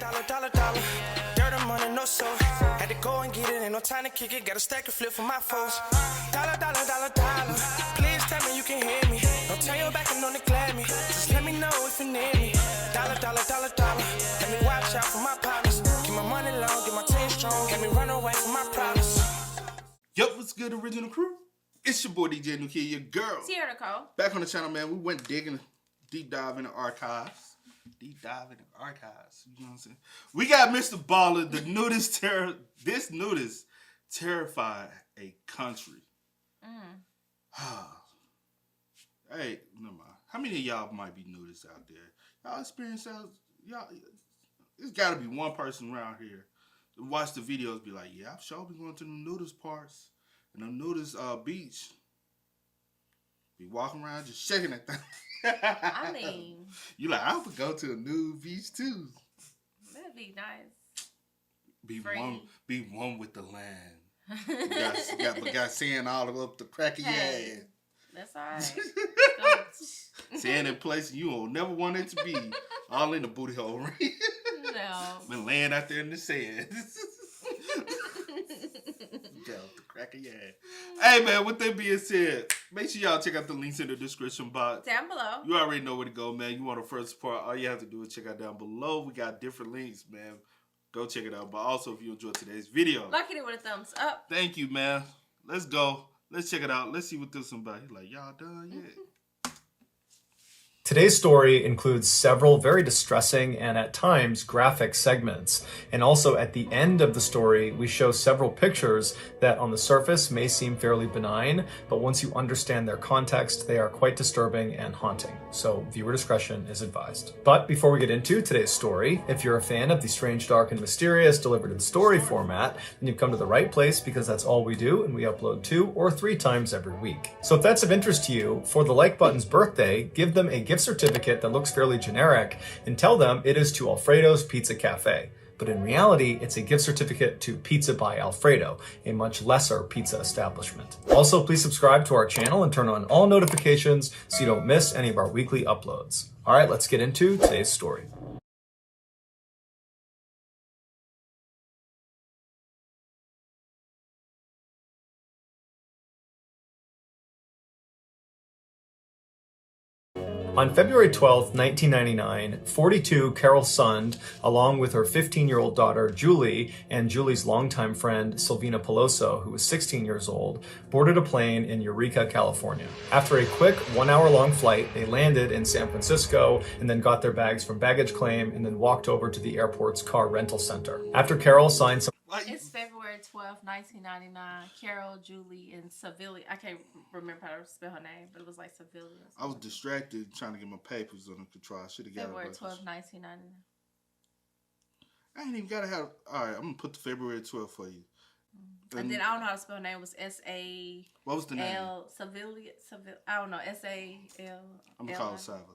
dollar. Dirt and money, no soul. Had to go and get it, ain't no time to kick it. Got a stack of flip for my foes. Dollar. Please tell me you can hear me. Don't turn your back and don't neglect me. Just let me know if you need me. Dollar. Let me watch out for my partners. Keep my money long, get my team strong. Let me run away from my problems. Yup, what's good, original crew? It's your boy DJ New Kid, your girl. Sierra Nicole. Back on the channel, man. We went digging, deep dive in the archives. You know what I'm saying? We got Mr. Ballen, the nudist terror. This nudist terrified a country. Hey, never mind. How many of y'all might be nudists out there? Y'all experience that? Y'all, there's got to be one person around here to watch the videos be like, yeah, I've sure been going to the nudist parts and the nudist beach. Be walking around just shaking that thing. I mean, you like, I would go to a nude beach too. That'd be nice. Be one with the land. got sand all up the crack of your ass. That's all right. Sand in places you will never want it to be. All in the booty hole. No. Been laying out there in the sand. Got the crack of your ass. Hey man, with that being said, make sure y'all check out the links in the description box. Down below. You already know where to go, man. You want to first support, all you have to do is check out down below. We got different links, man. Go check it out. But also, if you enjoyed today's video, like it with a thumbs up. Thank you, man. Let's go. Let's check it out. Let's see what this is about. He's like, y'all done yet? Today's story includes several very distressing and at times graphic segments. And also at the end of the story, we show several pictures that on the surface may seem fairly benign, but once you understand their context, they are quite disturbing and haunting. So viewer discretion is advised. But before we get into today's story, if you're a fan of the strange, dark, and mysterious delivered in story format, then you've come to the right place because that's all we do and we upload 2 or 3 times every week. So if that's of interest to you, for the like button's birthday, give them a gift certificate that looks fairly generic and tell them it is to Alfredo's Pizza Cafe. But in reality, it's a gift certificate to Pizza by Alfredo, a much lesser pizza establishment. Also, please subscribe to our channel and turn on all notifications so you don't miss any of our weekly uploads. All right, let's get into today's story. On February 12, 1999, 42 Carol Sund, along with her 15-year-old daughter Julie and Julie's longtime friend Silvina Peloso, who was 16 years old, boarded a plane in Eureka, California. After a quick 1-hour-long flight, they landed in San Francisco and then got their bags from baggage claim and then walked over to the airport's car rental center. After Carol signed some... It's February 12, 1999. Carol, Julie, and Sevilla. I can't remember how to spell her name, but it was like Sevilla. I was distracted trying to get my papers under control. I should have got February 12, 1999. I ain't even got to have... All right, I'm going to put the February 12th for you. And then I don't know how to spell her name. It was S-A... What was the name? Sevilla. I don't know. S-A-L... I'm going to call it Silas.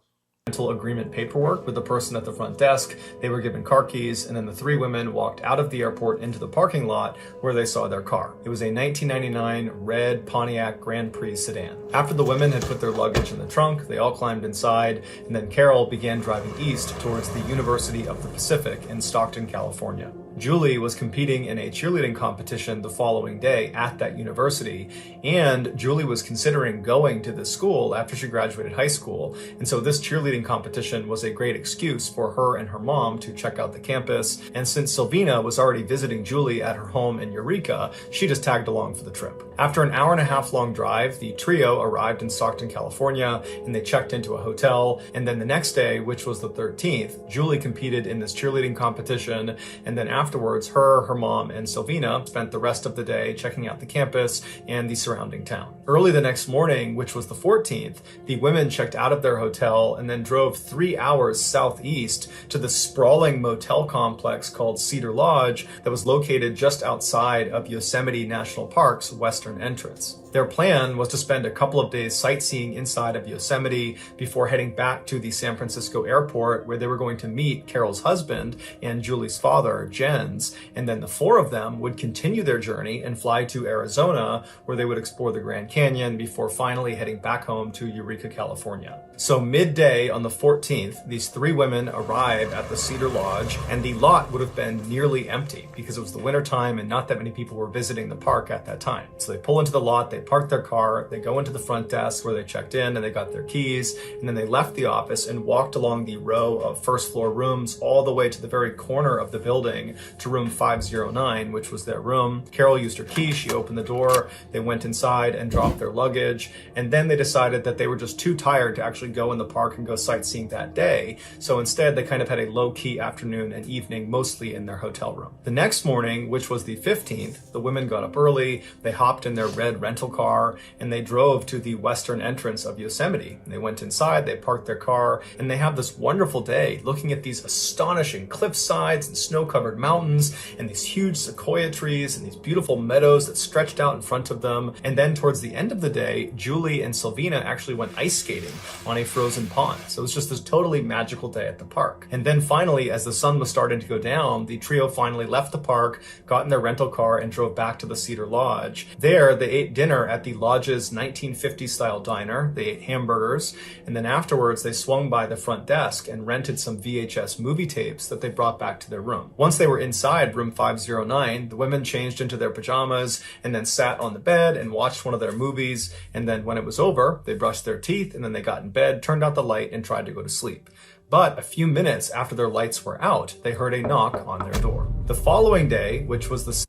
Agreement paperwork with the person at the front desk. They were given car keys, and then the 3 women walked out of the airport into the parking lot where they saw their car. It was a 1999 red Pontiac Grand Prix sedan. After the women had put their luggage in the trunk, they all climbed inside, and then Carol began driving east towards the University of the Pacific in Stockton, California. Julie was competing in a cheerleading competition the following day at that university, and Julie was considering going to this school after she graduated high school, and so this cheerleading competition was a great excuse for her and her mom to check out the campus, and since Silvina was already visiting Julie at her home in Eureka, she just tagged along for the trip. After an hour-and-a-half long drive, the trio arrived in Stockton, California, and they checked into a hotel, and then the next day, which was the 13th, Julie competed in this cheerleading competition, and then afterwards, her mom, and Silvina spent the rest of the day checking out the campus and the surrounding town. Early the next morning, which was the 14th, the women checked out of their hotel and then drove 3 hours southeast to the sprawling motel complex called Cedar Lodge that was located just outside of Yosemite National Park's western entrance. Their plan was to spend a couple of days sightseeing inside of Yosemite before heading back to the San Francisco airport, where they were going to meet Carol's husband and Julie's father, Jens, and then the four of them would continue their journey and fly to Arizona, where they would explore the Grand Canyon before finally heading back home to Eureka, California. So midday on the 14th, these three women arrive at the Cedar Lodge, and the lot would have been nearly empty because it was the wintertime and not that many people were visiting the park at that time. So they pull into the lot, they park their car, they go into the front desk where they checked in and they got their keys, and then they left the office and walked along the row of first floor rooms all the way to the very corner of the building to room 509, which was their room. Carol used her key, she opened the door, they went inside and dropped their luggage, and then they decided that they were just too tired to actually go in the park and go sightseeing that day. So instead, they kind of had a low-key afternoon and evening, mostly in their hotel room. The next morning, which was the 15th, the women got up early, they hopped in their red rental car, and they drove to the western entrance of Yosemite. They went inside, they parked their car, and they have this wonderful day looking at these astonishing cliff sides and snow-covered mountains and these huge sequoia trees and these beautiful meadows that stretched out in front of them. And then towards the end of the day, Julie and Sylvina actually went ice skating on a frozen pond. So it was just this totally magical day at the park. And then finally, as the sun was starting to go down, the trio finally left the park, got in their rental car, and drove back to the Cedar Lodge. There, they ate dinner at the lodge's 1950s style diner. They ate hamburgers, and then afterwards, they swung by the front desk and rented some VHS movie tapes that they brought back to their room. Once they were inside room 509, the women changed into their pajamas and then sat on the bed and watched one of their movies. And then when it was over, they brushed their teeth and then they got in bed, turned out the light, and tried to go to sleep. But a few minutes after their lights were out, they heard a knock on their door. The following day, which was the...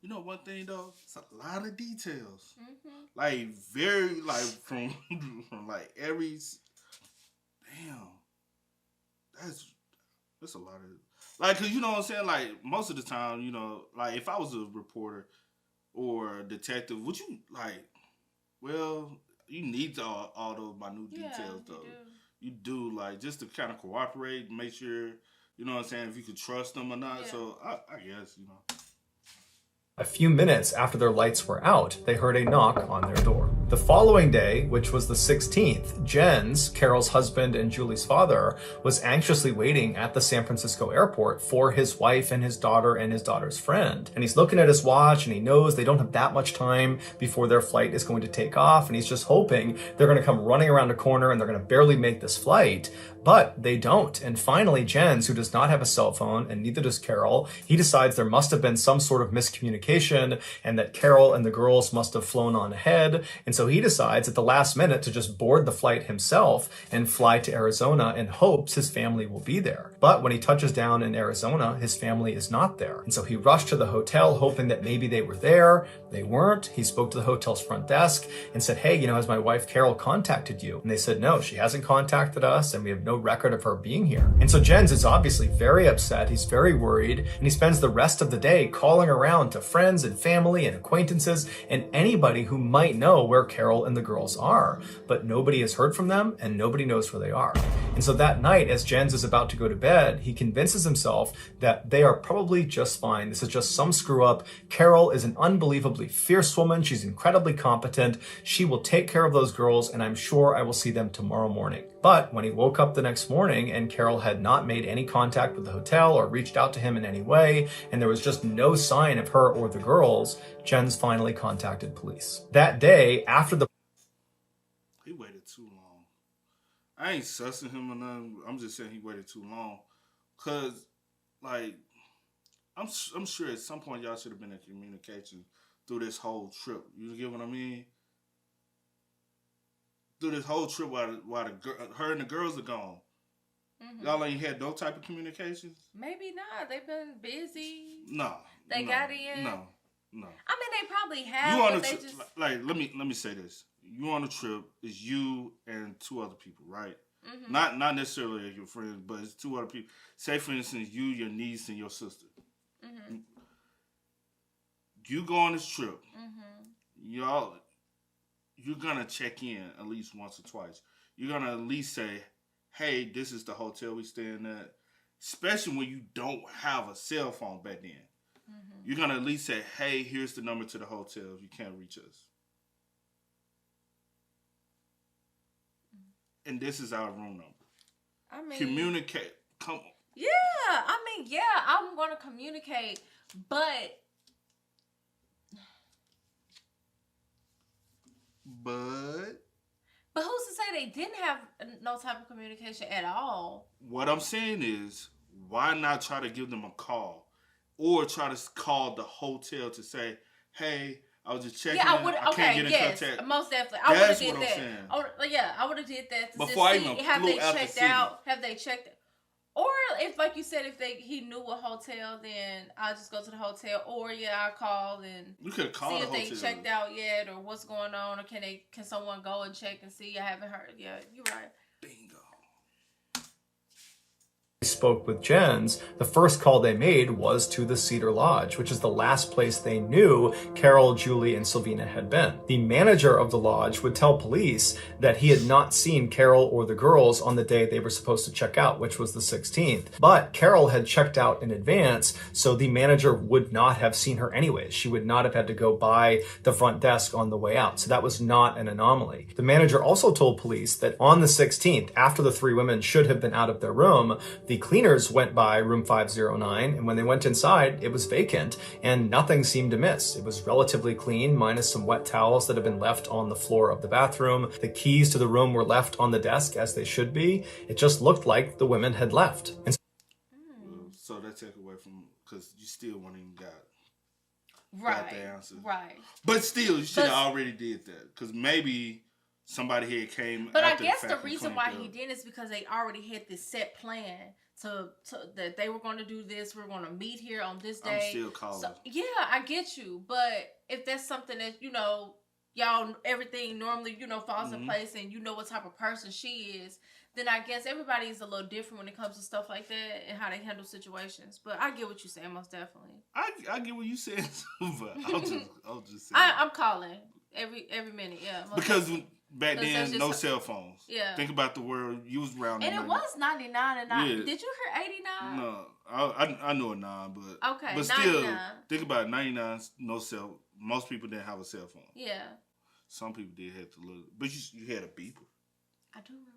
You know one thing though? It's a lot of details. Like very like from like every damn. That's a lot of like, cause you know what I'm saying? Like most of the time, you know, like if I was a reporter or a detective, would you like, well, you need all those minute details though. You do, like, just to kind of cooperate, make sure, you know what I'm saying, if you could trust them or not. Yeah. So I guess, you know. A few minutes after their lights were out, they heard a knock on their door. The following day, which was the 16th, Jens, Carol's husband and Julie's father, was anxiously waiting at the San Francisco airport for his wife and his daughter and his daughter's friend. And he's looking at his watch and he knows they don't have that much time before their flight is going to take off. And he's just hoping they're going to come running around a corner and they're going to barely make this flight. But they don't. And finally, Jens, who does not have a cell phone, and neither does Carol, he decides there must have been some sort of miscommunication and that Carol and the girls must have flown on ahead. And so he decides at the last minute to just board the flight himself and fly to Arizona and hopes his family will be there. But when he touches down in Arizona, his family is not there. And so he rushed to the hotel hoping that maybe they were there. They weren't. He spoke to the hotel's front desk and said, hey, you know, has my wife Carol contacted you? And they said, no, she hasn't contacted us and we have no record of her being here. And so Jens is obviously very upset. He's very worried, and he spends the rest of the day calling around to friends and family and acquaintances and anybody who might know where Carol and the girls are. But nobody has heard from them and nobody knows where they are. And so that night, as Jens is about to go to bed, he convinces himself that they are probably just fine. This is just some screw up. Carol is an unbelievably fierce woman. She's incredibly competent. She will take care of those girls, and I'm sure I will see them tomorrow morning. But when he woke up the next morning and Carol had not made any contact with the hotel or reached out to him in any way, and there was just no sign of her or the girls, Jens finally contacted police. That day, after the... He waited too long. I ain't sussing him or nothing. I'm just saying he waited too long. Because, like, I'm sure at some point y'all should have been in communication through this whole trip. You get what I mean? Through this whole trip while her and the girls are gone. Mm-hmm. Y'all ain't had no type of communications? Maybe not. They've been busy. No. They got in. No. I mean, they probably have. You on a trip? Like, let me say this. You on a trip is you and two other people, right? Mm-hmm. Not necessarily your friends, but it's two other people. Say, for instance, you, your niece, and your sister. Mm-hmm. You go on this trip. Mm-hmm. You're going to check in at least once or twice. You're going to at least say, hey, this is the hotel we staying at. Especially when you don't have a cell phone back then. Mm-hmm. You're going to at least say, hey, here's the number to the hotel if you can't reach us. and this is our room number. I mean, Communicate. Come on. Yeah, I mean, yeah, I'm gonna communicate, but who's to say they didn't have no type of communication at all? What I'm saying is, why not try to give them a call, or try to call the hotel to say, "Hey, I was just checking. Yeah, I in. would. I Okay, can't get in yes, contact." most definitely. I would have did what I'm that. saying. I would have did that to Before I just even see have flew they out the checked city. out. Have they checked? Or if, like you said, if he knew a hotel, then I'll just go to the hotel. Or I'll call and We could call see the if hotel. they checked out yet, or what's going on, or can someone go and check and see? I haven't heard. Yeah, you're right. Bingo. Spoke with Jens, the first call they made was to the Cedar Lodge, which is the last place they knew Carol, Julie, and Sylvina had been. The manager of the lodge would tell police that he had not seen Carol or the girls on the day they were supposed to check out, which was the 16th. But Carol had checked out in advance, so the manager would not have seen her anyways. She would not have had to go by the front desk on the way out, so that was not an anomaly. The manager also told police that on the 16th, after the three women should have been out of their room, the cleaners went by room 509, and when they went inside, it was vacant, and nothing seemed amiss. It was relatively clean, minus some wet towels that had been left on the floor of the bathroom. The keys to the room were left on the desk as they should be. It just looked like the women had left. And so that take away from, because you still won't even got the answer. Right. But still, you should have already did that, because maybe somebody here came. But I after guess the the fact reason and why cleaned he up. did is because they already had this set plan to that they were going to do this. We're going to meet here on this day. I'm still calling. So, yeah, I get you. But if that's something that, y'all, everything normally, falls in place and you know what type of person she is, then I guess everybody is a little different when it comes to stuff like that and how they handle situations. But I get what you're saying, most definitely. I get what you said, but I'll just say I'm calling every minute, yeah. Because back then, just no cell phones. Yeah. Think about the world. You was around. And it was 99 and 9. Yeah. Did you hear 89? No, I know a 9, but Okay, but still, 99. think about it, 99. No cell. Most people didn't have a cell phone. Yeah. Some people did have to look, but you had a beeper. I do remember.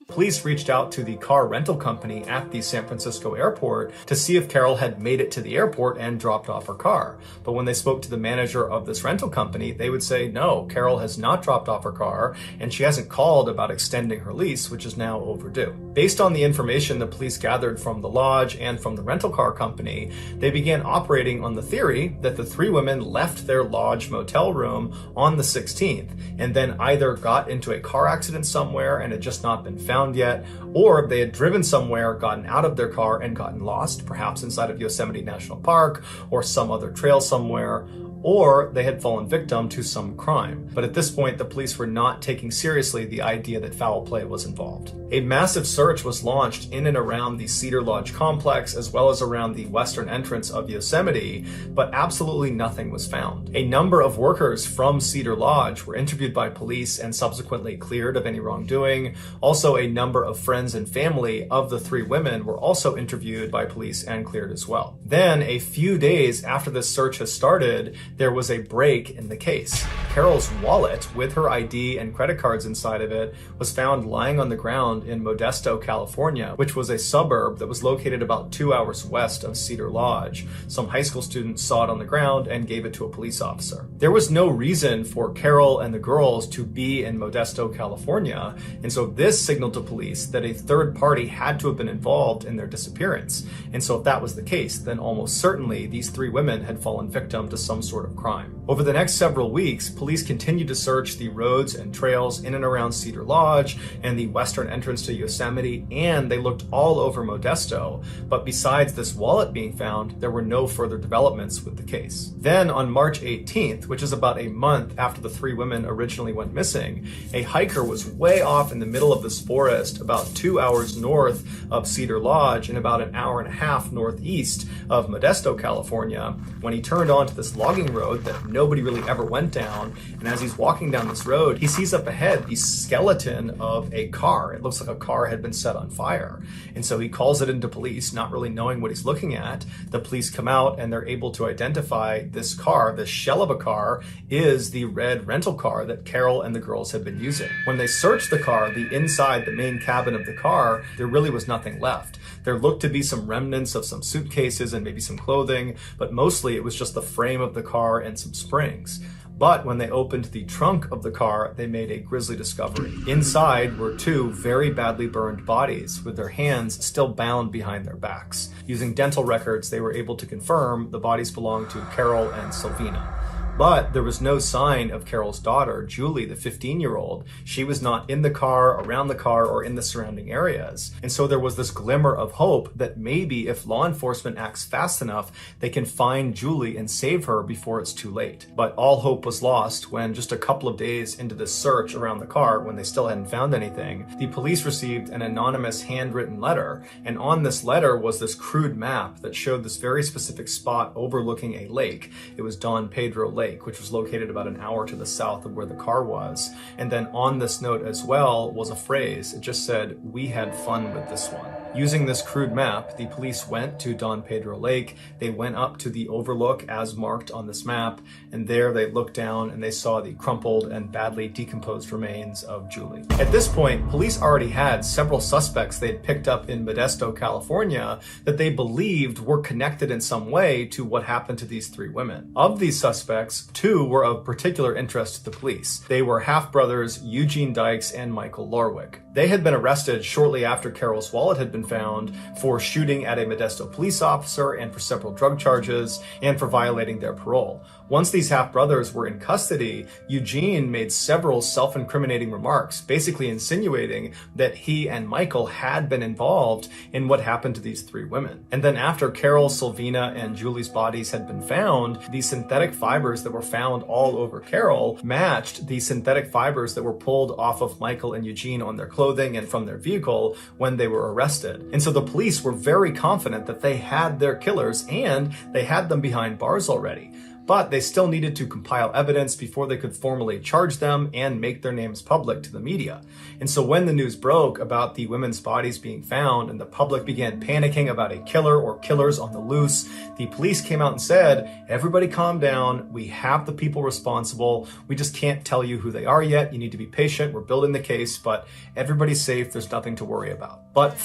police reached out to the car rental company at the San Francisco airport to see if Carol had made it to the airport and dropped off her car. But when they spoke to the manager of this rental company, they would say, no, Carol has not dropped off her car, and she hasn't called about extending her lease, which is now overdue. Based on the information the police gathered from the lodge and from the rental car company, they began operating on the theory that the three women left their lodge motel room on the 16th, and then either got into a car accident somewhere and had just not been found yet, or they had driven somewhere, gotten out of their car, and gotten lost, perhaps inside of Yosemite National Park or some other trail somewhere, or they had fallen victim to some crime. But at this point, the police were not taking seriously the idea that foul play was involved. A massive search was launched in and around the Cedar Lodge complex, as well as around the western entrance of Yosemite, but absolutely nothing was found. A number of workers from Cedar Lodge were interviewed by police and subsequently cleared of any wrongdoing. Also, a number of friends and family of the three women were also interviewed by police and cleared as well. Then, a few days after this search has started, there was a break in the case. Carol's wallet, with her ID and credit cards inside of it, was found lying on the ground in Modesto, California, which was a suburb that was located about 2 hours west of Cedar Lodge. Some high school students saw it on the ground and gave it to a police officer. There was no reason for Carol and the girls to be in Modesto, California, and so this signaled to police that a third party had to have been involved in their disappearance. And so if that was the case, then almost certainly these three women had fallen victim to some sort of crime. Over the next several weeks, police continued to search the roads and trails in and around Cedar Lodge and the western entrance to Yosemite, and they looked all over Modesto. But besides this wallet being found, there were no further developments with the case. Then on March 18th, which is about a month after the three women originally went missing, a hiker was way off in the middle of this forest about 2 hours north of Cedar Lodge and about an hour and a half northeast of Modesto, California, when he turned onto this logging road that nobody really ever went down And as he's walking down this road, he sees up ahead the skeleton of a car. It looks like a car had been set on fire. And so he calls it into police, not really knowing what he's looking at. The police come out and they're able to identify this car. This shell of a car is the red rental car that Carol and the girls had been using. When they searched the car, the inside, the main cabin of the car, there really was nothing left. There looked to be some remnants of some suitcases and maybe some clothing, but mostly it was just the frame of the car and some springs. But when they opened the trunk of the car, they made a grisly discovery. Inside were two very badly burned bodies with their hands still bound behind their backs. Using dental records, they were able to confirm the bodies belonged to Carol and Sylvina. But there was no sign of Carol's daughter, Julie, the 15-year-old. She was not in the car, around the car, or in the surrounding areas. And so there was this glimmer of hope that maybe if law enforcement acts fast enough, they can find Julie and save her before it's too late. But all hope was lost when just a couple of days into the search around the car, when they still hadn't found anything, the police received an anonymous handwritten letter. And on this letter was this crude map that showed this very specific spot overlooking a lake. It was Don Pedro Lake, which was located about an hour to the south of where the car was. And then on this note as well was a phrase. It just said, "We had fun with this one." Using this crude map, the police went to Don Pedro Lake. They went up to the overlook as marked on this map, and there they looked down and they saw the crumpled and badly decomposed remains of Julie. At this point, police already had several suspects they had picked up in Modesto, California, that they believed were connected in some way to what happened to these three women. Of these suspects, two were of particular interest to the police. They were half-brothers Eugene Dykes and Michael Larwick. They had been arrested shortly after Carol's wallet had been found for shooting at a Modesto police officer and for several drug charges and for violating their parole. Once these half-brothers were in custody, Eugene made several self-incriminating remarks, basically insinuating that he and Michael had been involved in what happened to these three women. And then after Carol, Sylvina, and Julie's bodies had been found, the synthetic fibers that were found all over Carol matched the synthetic fibers that were pulled off of Michael and Eugene on their clothing and from their vehicle when they were arrested. And so the police were very confident that they had their killers and they had them behind bars already. But they still needed to compile evidence before they could formally charge them and make their names public to the media. And so when the news broke about the women's bodies being found and the public began panicking about a killer or killers on the loose, the police came out and said, "Everybody calm down. We have the people responsible. We just can't tell you who they are yet. You need to be patient. We're building the case, but everybody's safe. There's nothing to worry about." But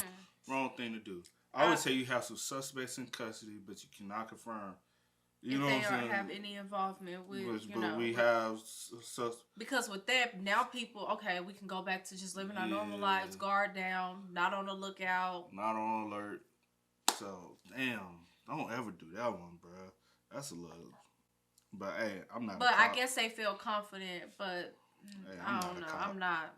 wrong thing to do. I would say you have some suspects in custody, but you cannot confirm. You know what I'm saying? They don't have any involvement with, but we have because with that, now people, okay, we can go back to just living our normal lives, guard down, not on the lookout. Not on alert. So, damn, don't ever do that one, bro. That's a little, but hey, I'm not. But I guess they feel confident, but hey, I don't know. I'm not.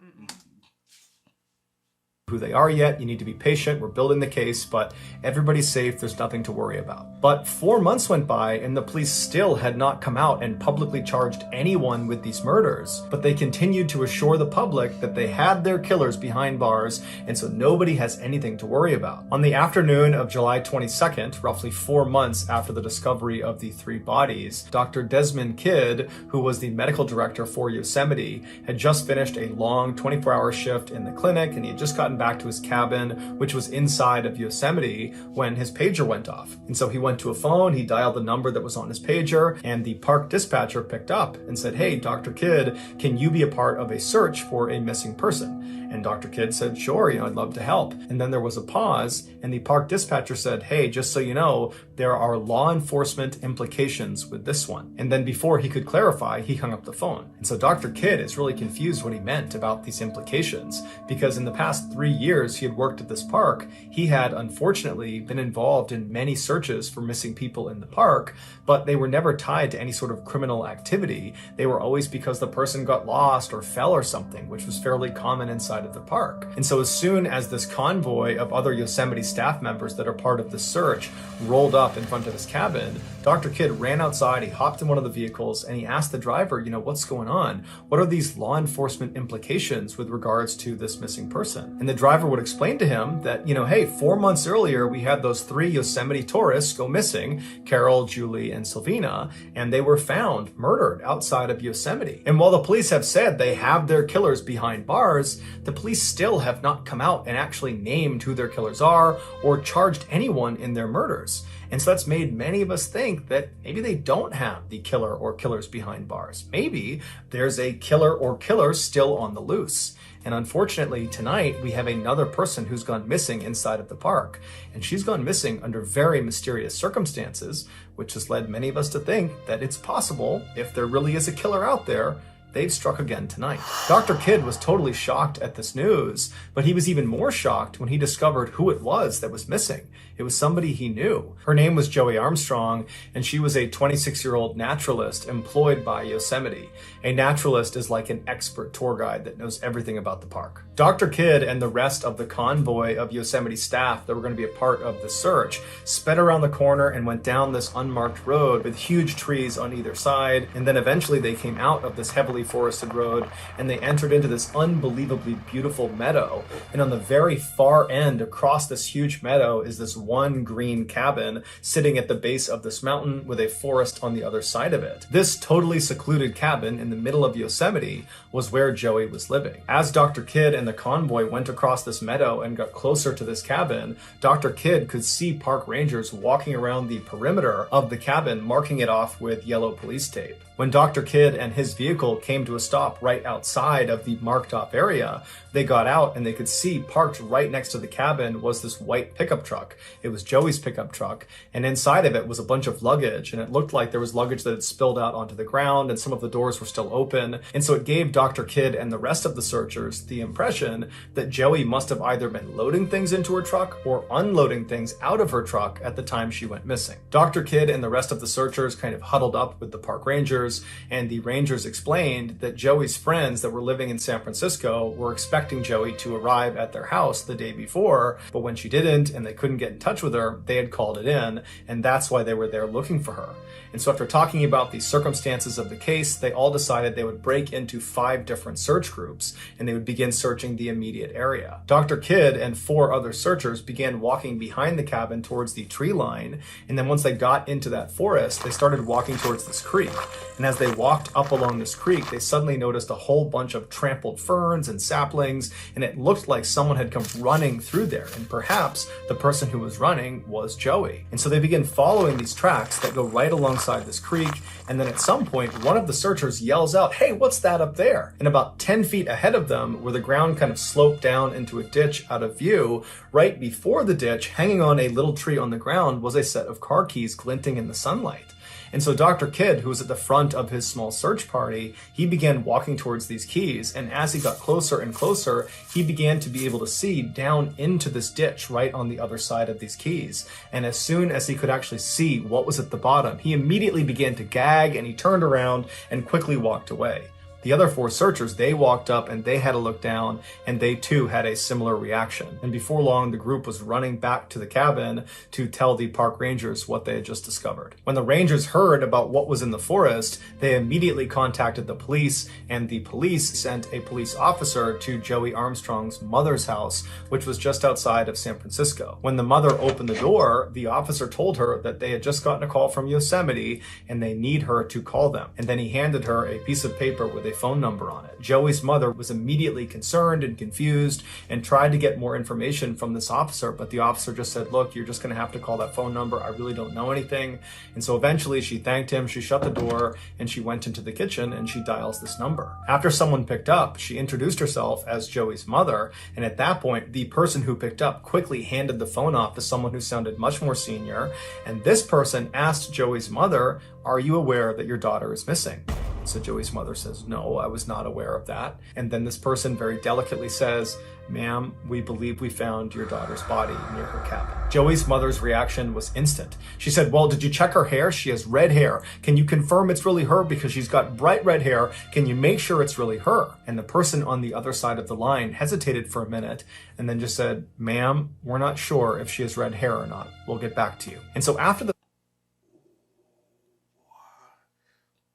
Who they are yet. You need to be patient. We're building the case, but everybody's safe. There's nothing to worry about. But 4 months went by and the police still had not come out and publicly charged anyone with these murders, but they continued to assure the public that they had their killers behind bars, and so nobody has anything to worry about. On the afternoon of July 22nd, roughly 4 months after the discovery of the three bodies, Dr. Desmond Kidd, who was the medical director for Yosemite, had just finished a long 24-hour shift in the clinic, and he had just gotten back to his cabin, which was inside of Yosemite, when his pager went off. And so he went to a phone, he dialed the number that was on his pager, and the park dispatcher picked up and said, "Hey, Dr. Kidd, can you be a part of a search for a missing person?" And Dr. Kidd said, "Sure, I'd love to help." And then there was a pause, and the park dispatcher said, "Hey, just so you know, there are law enforcement implications with this one." And then before he could clarify, he hung up the phone. And so Dr. Kidd is really confused what he meant about these implications, because in the past 3 years he had worked at this park, he had unfortunately been involved in many searches for missing people in the park, but they were never tied to any sort of criminal activity. They were always because the person got lost or fell or something, which was fairly common inside of the park. And so as soon as this convoy of other Yosemite staff members that are part of the search rolled up stop in front of his cabin, Dr. Kidd ran outside, he hopped in one of the vehicles, and he asked the driver, what's going on? What are these law enforcement implications with regards to this missing person? And the driver would explain to him that, hey, 4 months earlier, we had those 3 Yosemite tourists go missing, Carol, Julie, and Sylvina, and they were found murdered outside of Yosemite. And while the police have said they have their killers behind bars, the police still have not come out and actually named who their killers are or charged anyone in their murders. And so that's made many of us think that maybe they don't have the killer or killers behind bars. Maybe there's a killer or killers still on the loose. And unfortunately, tonight, we have another person who's gone missing inside of the park. And she's gone missing under very mysterious circumstances, which has led many of us to think that it's possible, if there really is a killer out there, they've struck again tonight. Dr. Kidd was totally shocked at this news, but he was even more shocked when he discovered who it was that was missing. It was somebody he knew. Her name was Joey Armstrong, and she was a 26-year-old naturalist employed by Yosemite. A naturalist is like an expert tour guide that knows everything about the park. Dr. Kidd and the rest of the convoy of Yosemite staff that were going to be a part of the search sped around the corner and went down this unmarked road with huge trees on either side, and then eventually they came out of this heavily forested road and they entered into this unbelievably beautiful meadow. And on the very far end across this huge meadow is this one green cabin sitting at the base of this mountain with a forest on the other side of it. This totally secluded cabin in the middle of Yosemite was where Joey was living. As Dr. Kidd and the convoy went across this meadow and got closer to this cabin, Dr. Kidd could see park rangers walking around the perimeter of the cabin, marking it off with yellow police tape. When Dr. Kidd and his vehicle came to a stop right outside of the marked off area, they got out and they could see parked right next to the cabin was this white pickup truck. It was Joey's pickup truck, and inside of it was a bunch of luggage, and it looked like there was luggage that had spilled out onto the ground and some of the doors were still open. And so it gave Dr. Kidd and the rest of the searchers the impression that Joey must have either been loading things into her truck or unloading things out of her truck at the time she went missing. Dr. Kidd and the rest of the searchers kind of huddled up with the park rangers, and the rangers explained that Joey's friends that were living in San Francisco were expecting Joey to arrive at their house the day before, but when she didn't and they couldn't get in touch with her, they had called it in, and that's why they were there looking for her. And so after talking about the circumstances of the case, they all decided they would break into 5 different search groups, and they would begin searching the immediate area. Dr. Kidd and 4 other searchers began walking behind the cabin towards the tree line, and then once they got into that forest, they started walking towards this creek. And as they walked up along this creek, they suddenly noticed a whole bunch of trampled ferns and saplings, and it looked like someone had come running through there, and perhaps the person who was running was Joey. And so they began following these tracks that go right alongside this creek, and then at some point, one of the searchers yells out, "Hey, what's that up there?" And about 10 feet ahead of them, where the ground kind of sloped down into a ditch out of view, right before the ditch, hanging on a little tree on the ground, was a set of car keys glinting in the sunlight. And so Dr. Kidd, who was at the front of his small search party, he began walking towards these keys. And as he got closer and closer, he began to be able to see down into this ditch right on the other side of these keys. And as soon as he could actually see what was at the bottom, he immediately began to gag, and he turned around and quickly walked away. The other 4 searchers, they walked up and they had a look down, and they too had a similar reaction. And before long, the group was running back to the cabin to tell the park rangers what they had just discovered. When the rangers heard about what was in the forest, they immediately contacted the police, and the police sent a police officer to Joey Armstrong's mother's house, which was just outside of San Francisco. When the mother opened the door, the officer told her that they had just gotten a call from Yosemite and they need her to call them. And then he handed her a piece of paper with a phone number on it. Joey's mother was immediately concerned and confused and tried to get more information from this officer, but the officer just said, "Look, you're just going to have to call that phone number. I really don't know anything." And so eventually she thanked him, she shut the door, and she went into the kitchen and she dials this number. After someone picked up, she introduced herself as Joey's mother, and at that point, the person who picked up quickly handed the phone off to someone who sounded much more senior, and this person asked Joey's mother, "Are you aware that your daughter is missing?" So Joey's mother says, "No, I was not aware of that." And then this person very delicately says, "Ma'am, we believe we found your daughter's body near her cabin." Joey's mother's reaction was instant. She said, "Well, did you check her hair? She has red hair. Can you confirm it's really her? Because she's got bright red hair. Can you make sure it's really her?" And the person on the other side of the line hesitated for a minute and then just said, "Ma'am, we're not sure if she has red hair or not. We'll get back to you." And so after the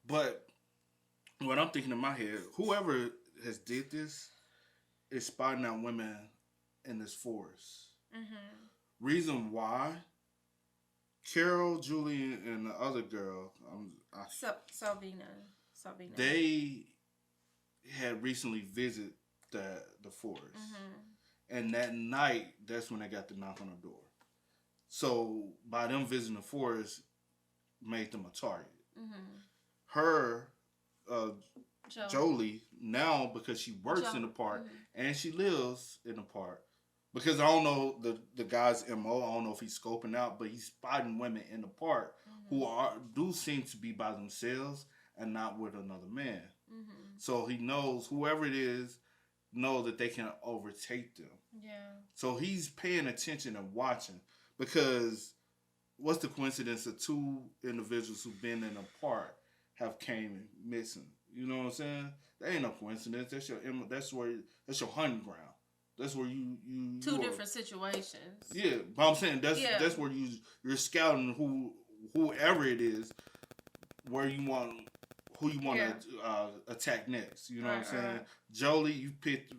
But what I'm thinking in my head, whoever has did this is spotting out women in this forest. Reason why? Carol, Julie, and the other girl, Salvina. They had recently visited the forest. And that night, that's when they got the knock on the door. So by them visiting the forest, made them a target. Her, Jolie, now because she works in the park and she lives in the park, because I don't know the guy's MO, I don't know if he's scoping out, but he's spotting women in the park who do seem to be by themselves and not with another man. So he knows, whoever it is, know that they can overtake them. So he's paying attention and watching, because what's the coincidence of two individuals who've been in a park have came missing? You know what I'm saying? That ain't no coincidence. That's your hunting ground. That's where you two different situations. Yeah, but I'm saying that's where you're scouting whoever it is, who you want to attack next. You know what I'm saying? Jolie, you picked.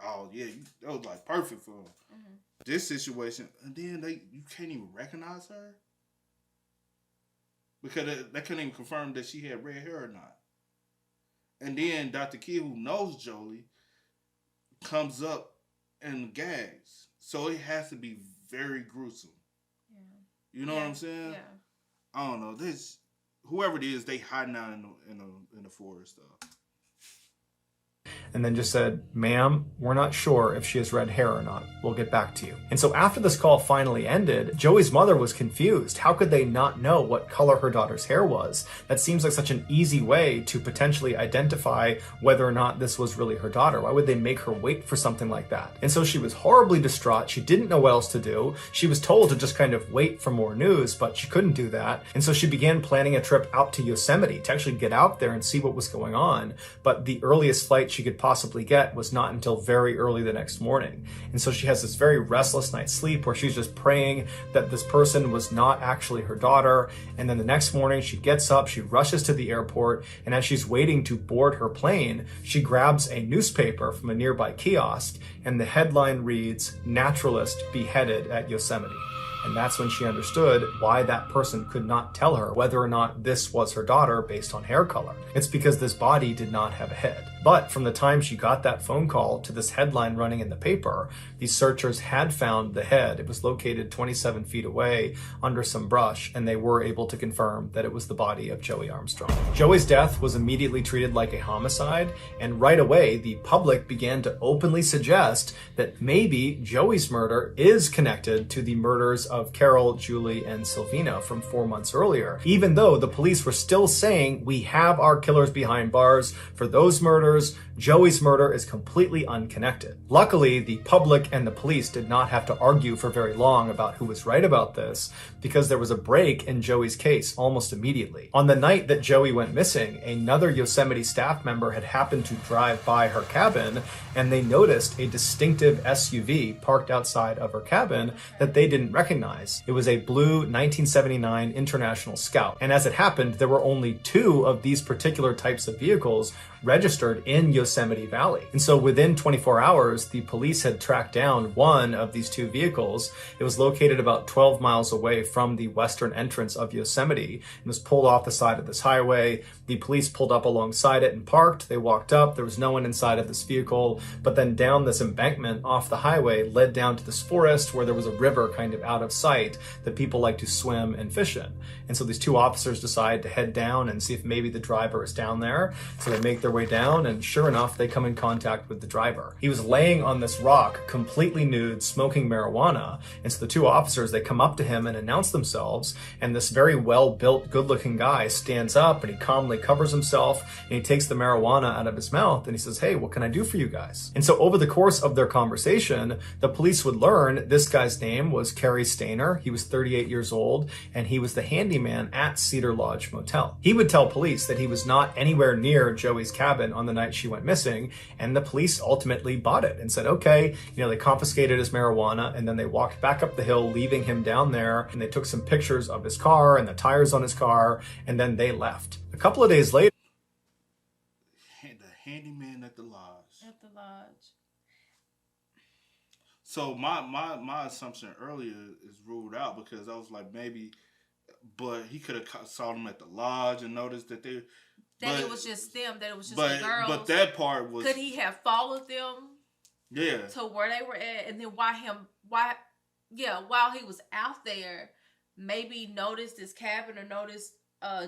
Oh yeah, that was like perfect for him. This situation, and then you can't even recognize her because they couldn't even confirm that she had red hair or not. And then Dr. Kidd, who knows Jolie, comes up and gags. So it has to be very gruesome. You know what I'm saying? I don't know. Whoever it is, they hiding out in the forest though. And then just said, "Ma'am, we're not sure if she has red hair or not. We'll get back to you." And so after this call finally ended, Joey's mother was confused. How could they not know what color her daughter's hair was? That seems like such an easy way to potentially identify whether or not this was really her daughter. Why would they make her wait for something like that? And so she was horribly distraught. She didn't know what else to do. She was told to just kind of wait for more news, but she couldn't do that. And so she began planning a trip out to Yosemite to actually get out there and see what was going on. But the earliest flight she could possibly get was not until very early the next morning. And so she has this very restless night's sleep where she's just praying that this person was not actually her daughter. And then the next morning she gets up, she rushes to the airport, and as she's waiting to board her plane, she grabs a newspaper from a nearby kiosk, and the headline reads, "Naturalist Beheaded at Yosemite." And that's when she understood why that person could not tell her whether or not this was her daughter based on hair color. It's because this body did not have a head. But from the time she got that phone call to this headline running in the paper, these searchers had found the head. It was located 27 feet away under some brush, and they were able to confirm that it was the body of Joey Armstrong. Joey's death was immediately treated like a homicide, and right away, the public began to openly suggest that maybe Joey's murder is connected to the murders of Carol, Julie, and Silvina from 4 months earlier, even though the police were still saying, "We have our killers behind bars for those murders. Joey's murder is completely unconnected." Luckily, the public and the police did not have to argue for very long about who was right about this, because there was a break in Joey's case almost immediately. On the night that Joey went missing, another Yosemite staff member had happened to drive by her cabin, and they noticed a distinctive SUV parked outside of her cabin that they didn't recognize. It was a blue 1979 International Scout. And as it happened, there were only 2 of these particular types of vehicles registered in Yosemite Valley. And so within 24 hours, the police had tracked down one of these 2 vehicles. It was located about 12 miles away from the western entrance of Yosemite and was pulled off the side of this highway. The police pulled up alongside it and parked. They walked up. There was no one inside of this vehicle, but then down this embankment off the highway led down to this forest where there was a river kind of out of sight that people like to swim and fish in. And so these 2 officers decide to head down and see if maybe the driver is down there. So they make their way down, and sure enough, they come in contact with the driver. He was laying on this rock, completely nude, smoking marijuana. And so the 2 officers, they come up to him and announce themselves, and this very well-built, good-looking guy stands up and he calmly covers himself, and he takes the marijuana out of his mouth, and he says, "Hey, what can I do for you guys?" And so over the course of their conversation, the police would learn this guy's name was Kerry Stainer. He was 38 years old, and he was the handyman at Cedar Lodge Motel. He would tell police that he was not anywhere near Joey's cabin on the night she went missing, and the police ultimately bought it and said, okay, they confiscated his marijuana, and then they walked back up the hill, leaving him down there, and they took some pictures of his car and the tires on his car, and then they left. A couple of days later, the handyman at the lodge. At the lodge. So my assumption earlier is ruled out because I was like, maybe, but he could have saw them at the lodge and noticed that they... That it was just them, that it was just the girls. But that part was... Could he have followed them? Yeah. To where they were at, and then while he was out there, maybe noticed his cabin or noticed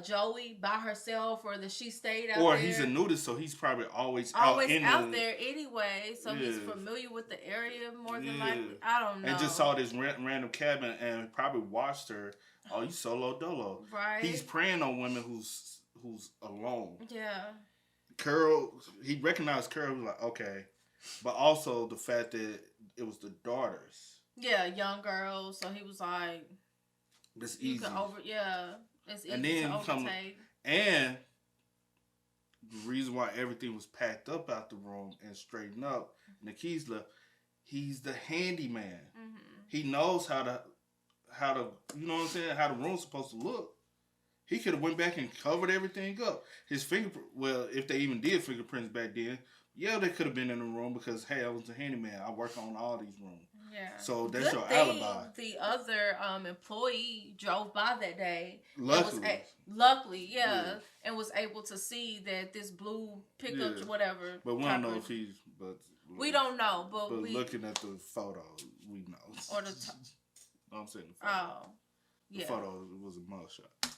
Joey by herself, or that she stayed out there. Or he's a nudist, so he's probably always out there anyway. So he's familiar with the area more than likely. I don't know. And just saw this random cabin and probably watched her. Oh, you solo dolo. Right. He's preying on women who's alone. Yeah. Carol, he recognized Carol. He was like, okay. But also the fact that it was the daughters. Yeah, young girls. So he was like, "It's easy." It's easy and then to overtake. And the reason why everything was packed up out the room and straightened up, and the keys left. He's the handyman. Mm-hmm. He knows how to, you know what I'm saying? How the room's supposed to look. He could have went back and covered everything up. His fingerprint. Well, if they even did fingerprints back then. Yeah, they could have been in the room because, hey, I was a handyman. I work on all these rooms. Yeah. So that's your alibi. The other employee drove by that day. Luckily. And was able to see that this blue pickup, whatever. But we don't know if he's... we don't know, but looking at the photo, we know. Or the... I'm saying the photo. Oh. Yeah. The photo was a mugshot.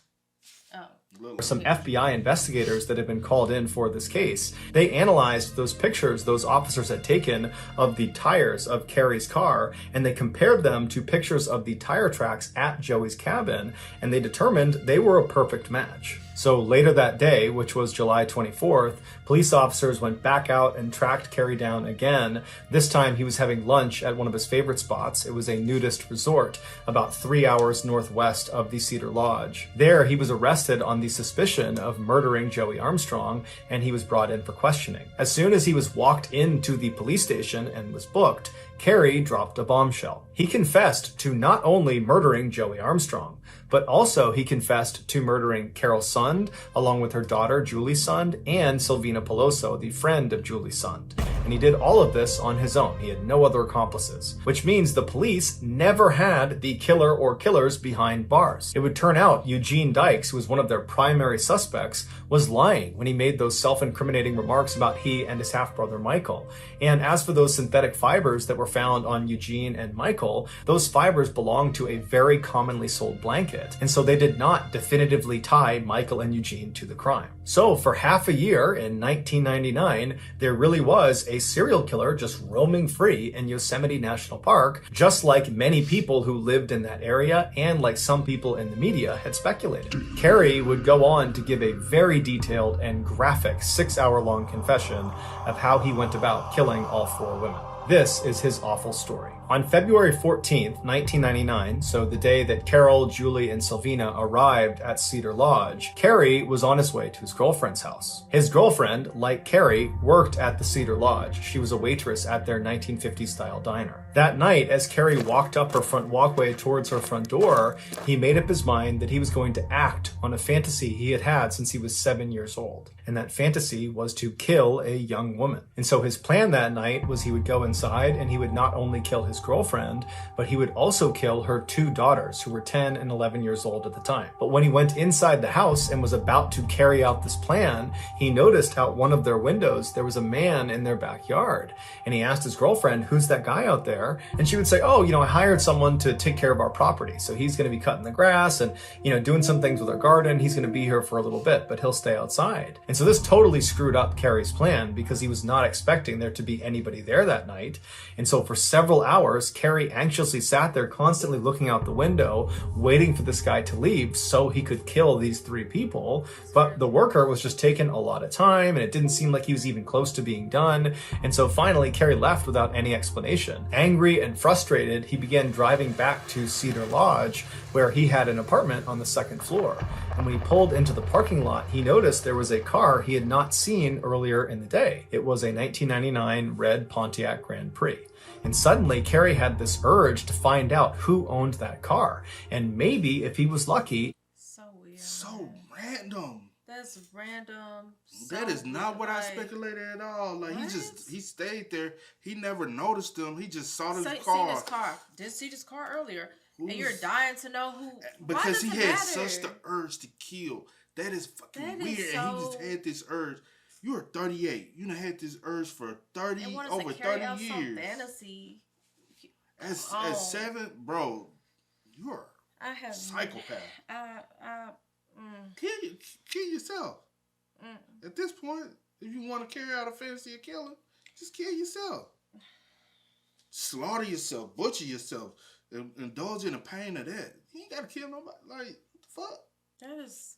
Some FBI investigators that had been called in for this case, they analyzed those pictures those officers had taken of the tires of Carrie's car, and they compared them to pictures of the tire tracks at Joey's cabin, and they determined they were a perfect match. So later that day, which was July 24th, police officers went back out and tracked Carrie down again. This time he was having lunch at one of his favorite spots. It was a nudist resort about 3 hours northwest of the Cedar Lodge. There he was arrested on the suspicion of murdering Joey Armstrong, and he was brought in for questioning. As soon as he was walked into the police station and was booked, Carrie dropped a bombshell. He confessed to not only murdering Joey Armstrong, but also he confessed to murdering Carol Sund, along with her daughter Julie Sund, and Silvina Peloso, the friend of Julie Sund. And he did all of this on his own. He had no other accomplices, which means the police never had the killer or killers behind bars. It would turn out Eugene Dykes, who was one of their primary suspects, was lying when he made those self-incriminating remarks about he and his half-brother Michael. And as for those synthetic fibers that were found on Eugene and Michael, those fibers belonged to a very commonly sold blanket, and so they did not definitively tie Michael and Eugene to the crime. So for half a year in 1999, there really was a serial killer just roaming free in Yosemite National Park, just like many people who lived in that area and like some people in the media had speculated. Carrie would go on to give a very detailed and graphic 6-hour-long confession of how he went about killing all 4 women. This is his awful story. On February 14th, 1999, so the day that Carol, Julie, and Silvina arrived at Cedar Lodge, Carrie was on his way to his girlfriend's house. His girlfriend, like Carrie, worked at the Cedar Lodge. She was a waitress at their 1950s-style diner. That night, as Carrie walked up her front walkway towards her front door, he made up his mind that he was going to act on a fantasy he had had since he was 7 years old. And that fantasy was to kill a young woman. And so his plan that night was he would go inside and he would not only kill his girlfriend, but he would also kill her 2 daughters, who were 10 and 11 years old at the time. But when he went inside the house and was about to carry out this plan, he noticed out one of their windows there was a man in their backyard. And he asked his girlfriend, "Who's that guy out there?" And she would say, "Oh, I hired someone to take care of our property. So he's going to be cutting the grass and, doing some things with our garden. He's going to be here for a little bit, but he'll stay outside." And so this totally screwed up Carrie's plan because he was not expecting there to be anybody there that night. And so for several hours, Carrie anxiously sat there constantly looking out the window, waiting for this guy to leave so he could kill these 3 people. But the worker was just taking a lot of time, and it didn't seem like he was even close to being done. And so finally, Carrie left without any explanation. Angry and frustrated, he began driving back to Cedar Lodge, where he had an apartment on the second floor. And when he pulled into the parking lot, he noticed there was a car he had not seen earlier in the day. It was a 1999 red Pontiac Grand Prix. And suddenly, Carrie had this urge to find out who owned that car. And maybe, if he was lucky... So weird. So random. That's random. That is not what I speculated at all. Like, what? he stayed there. He never noticed them. He just saw this Seen car. this car. Did see this car earlier. And you're dying to know who. Because he had matter? such the urge to kill. That is fucking That weird. is And he just had this urge. You are 38. You done had this urge for 30 over 30 years. Fantasy. As 7, bro, you are a psychopath. Kill yourself. At this point, if you want to carry out a fantasy of killing, just kill yourself. Slaughter yourself, butcher yourself, and indulge in the pain of that. You ain't got to kill nobody. Like, what the fuck? That is...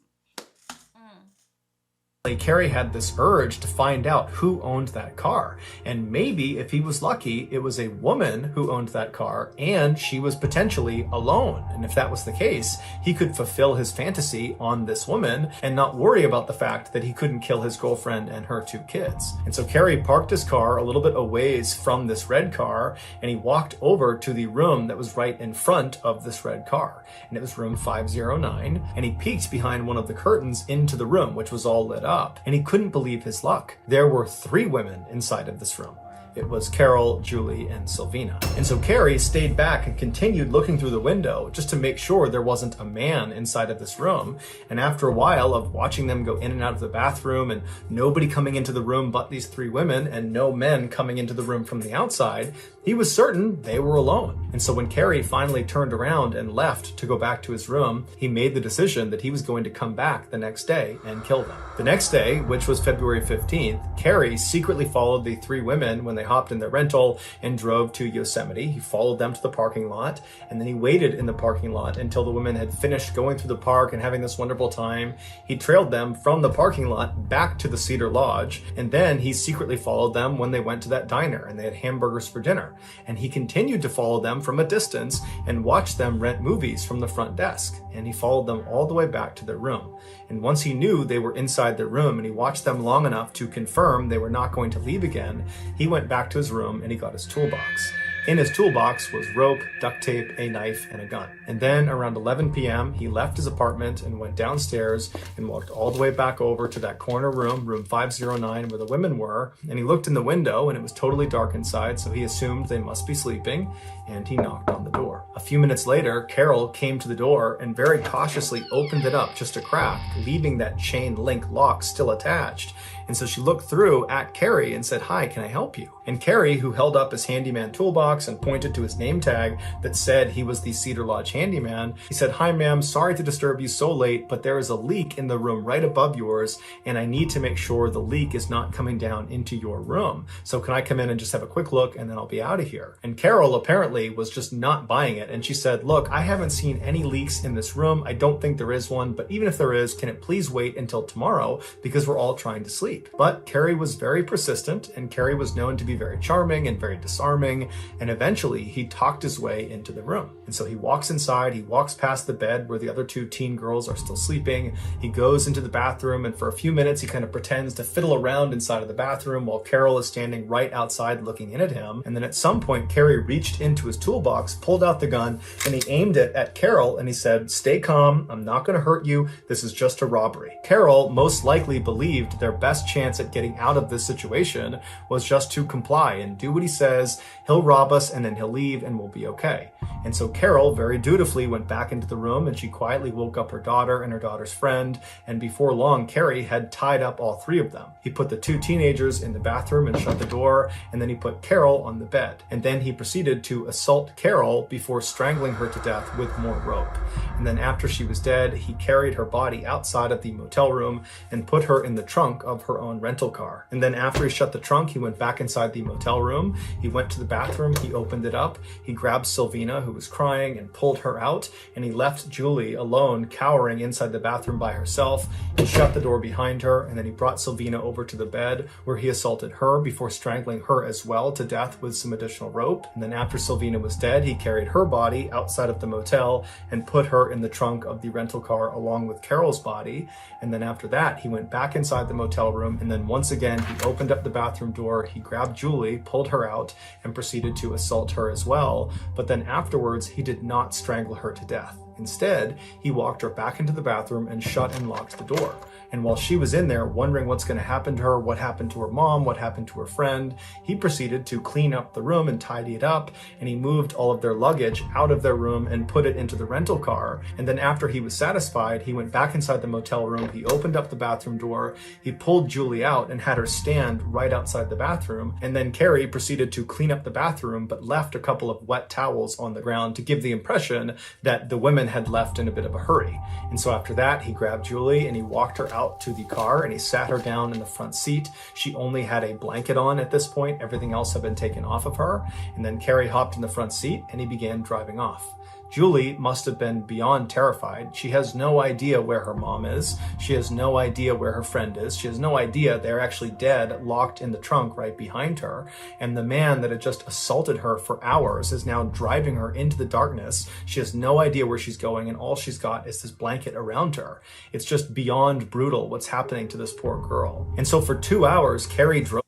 Carrie had this urge to find out who owned that car. And maybe, if he was lucky, it was a woman who owned that car and she was potentially alone. And if that was the case, he could fulfill his fantasy on this woman and not worry about the fact that he couldn't kill his girlfriend and her 2 kids. And so Carrie parked his car a little bit a ways from this red car, and he walked over to the room that was right in front of this red car. And it was room 509. And he peeked behind one of the curtains into the room, which was all lit up. And he couldn't believe his luck. There were 3 women inside of this room. It was Carol, Julie, and Sylvina. And so Carrie stayed back and continued looking through the window just to make sure there wasn't a man inside of this room. And after a while of watching them go in and out of the bathroom and nobody coming into the room but these 3 women and no men coming into the room from the outside, he was certain they were alone. And so when Carrie finally turned around and left to go back to his room, he made the decision that he was going to come back the next day and kill them. The next day, which was February 15th, Carrie secretly followed the 3 women when they hopped in their rental and drove to Yosemite. He followed them to the parking lot, and then he waited in the parking lot until the women had finished going through the park and having this wonderful time. He trailed them from the parking lot back to the Cedar Lodge, and then he secretly followed them when they went to that diner and they had hamburgers for dinner. And he continued to follow them from a distance and watched them rent movies from the front desk. And he followed them all the way back to their room. And once he knew they were inside their room and he watched them long enough to confirm they were not going to leave again, he went back to his room and he got his toolbox. In his toolbox was rope, duct tape, a knife, and a gun. And then around 11 p.m., he left his apartment and went downstairs and walked all the way back over to that corner room, room 509, where the women were. And he looked in the window and it was totally dark inside, so he assumed they must be sleeping, and he knocked on the door. A few minutes later, Carol came to the door and very cautiously opened it up just a crack, leaving that chain link lock still attached. And so she looked through at Carrie and said, "Hi, can I help you?" And Carrie, who held up his handyman toolbox and pointed to his name tag that said he was the Cedar Lodge handyman, he said, "Hi, ma'am, sorry to disturb you so late, but there is a leak in the room right above yours, and I need to make sure the leak is not coming down into your room. So can I come in and just have a quick look, and then I'll be out of here?" And Carol apparently was just not buying it, and she said, "Look, I haven't seen any leaks in this room. I don't think there is one, but even if there is, can it please wait until tomorrow, because we're all trying to sleep." But Carrie was very persistent, and Carrie was known to be very charming and very disarming, and eventually he talked his way into the room. And so he walks inside, he walks past the bed where the other 2 teen girls are still sleeping, he goes into the bathroom, and for a few minutes he kind of pretends to fiddle around inside of the bathroom while Carol is standing right outside looking in at him. And then at some point, Carrie reached into his toolbox, pulled out the gun, and he aimed it at Carol, and he said, "Stay calm, I'm not going to hurt you, this is just a robbery." Carol most likely believed their best chance at getting out of this situation was just to comply and do what he says. He'll rob us and then he'll leave and we'll be okay. And so Carol very dutifully went back into the room, and she quietly woke up her daughter and her daughter's friend, and before long Carrie had tied up all 3 of them. He put the 2 teenagers in the bathroom and shut the door, and then he put Carol on the bed. And then he proceeded to assault Carol before strangling her to death with more rope. And then after she was dead, he carried her body outside of the motel room and put her in the trunk of her own rental car. And then after he shut the trunk, he went back inside the motel room. He went to the bathroom, he opened it up, he grabbed Sylvina, who was crying, and pulled her out, and he left Julie alone, cowering inside the bathroom by herself. He shut the door behind her, and then he brought Sylvina over to the bed, where he assaulted her before strangling her as well to death with some additional rope. And then after Sylvina was dead, he carried her body outside of the motel and put her in the trunk of the rental car along with Carol's body. And then after that, he went back inside the motel room, and then once again, he opened up the bathroom door, he grabbed Julie, pulled her out, and proceeded to assault her as well. But then afterwards, he did not strangle her to death. Instead, he walked her back into the bathroom and shut and locked the door. And while she was in there wondering what's going to happen to her, what happened to her mom, what happened to her friend, he proceeded to clean up the room and tidy it up, and he moved all of their luggage out of their room and put it into the rental car. And then after he was satisfied, he went back inside the motel room, he opened up the bathroom door, he pulled Julie out and had her stand right outside the bathroom. And then Carrie proceeded to clean up the bathroom, but left a couple of wet towels on the ground to give the impression that the women had left in a bit of a hurry. And so after that, he grabbed Julie and he walked her out to the car and he sat her down in the front seat. She only had a blanket on at this point. Everything else had been taken off of her. And then Carrie hopped in the front seat and he began driving off. Julie must have been beyond terrified. She has no idea where her mom is. She has no idea where her friend is. She has no idea they're actually dead, locked in the trunk right behind her. And the man that had just assaulted her for hours is now driving her into the darkness. She has no idea where she's going, and all she's got is this blanket around her. It's just beyond brutal what's happening to this poor girl. And so for 2 hours, Carrie drove.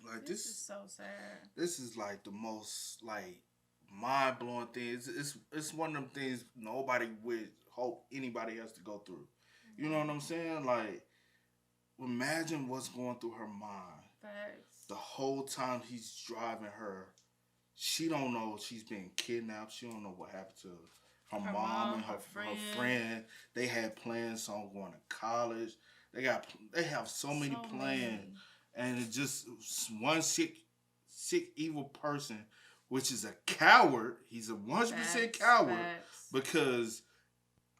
Like This is so sad. This is like the most mind-blowing thing. It's one of them things nobody would hope anybody has to go through. You know what I'm saying? Like, imagine what's going through her mind. Facts. The whole time he's driving her, she don't know she's being kidnapped. She don't know what happened to her mom and her friend. They had plans on going to college. They have so many plans, and it's just one sick, evil person, which is a coward. He's a 100% coward because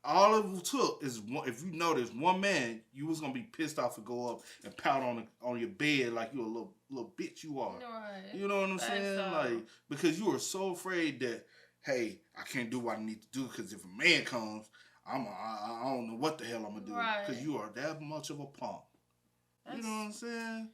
all it took is one. If you notice, one man, you was gonna be pissed off to go up and pout on your bed like you a little bitch you are. Right. You know what I'm saying? Like, because you were so afraid that, hey, I can't do what I need to do because if a man comes, I don't know what the hell I'm gonna do because you are that much of a punk. You know what I'm saying?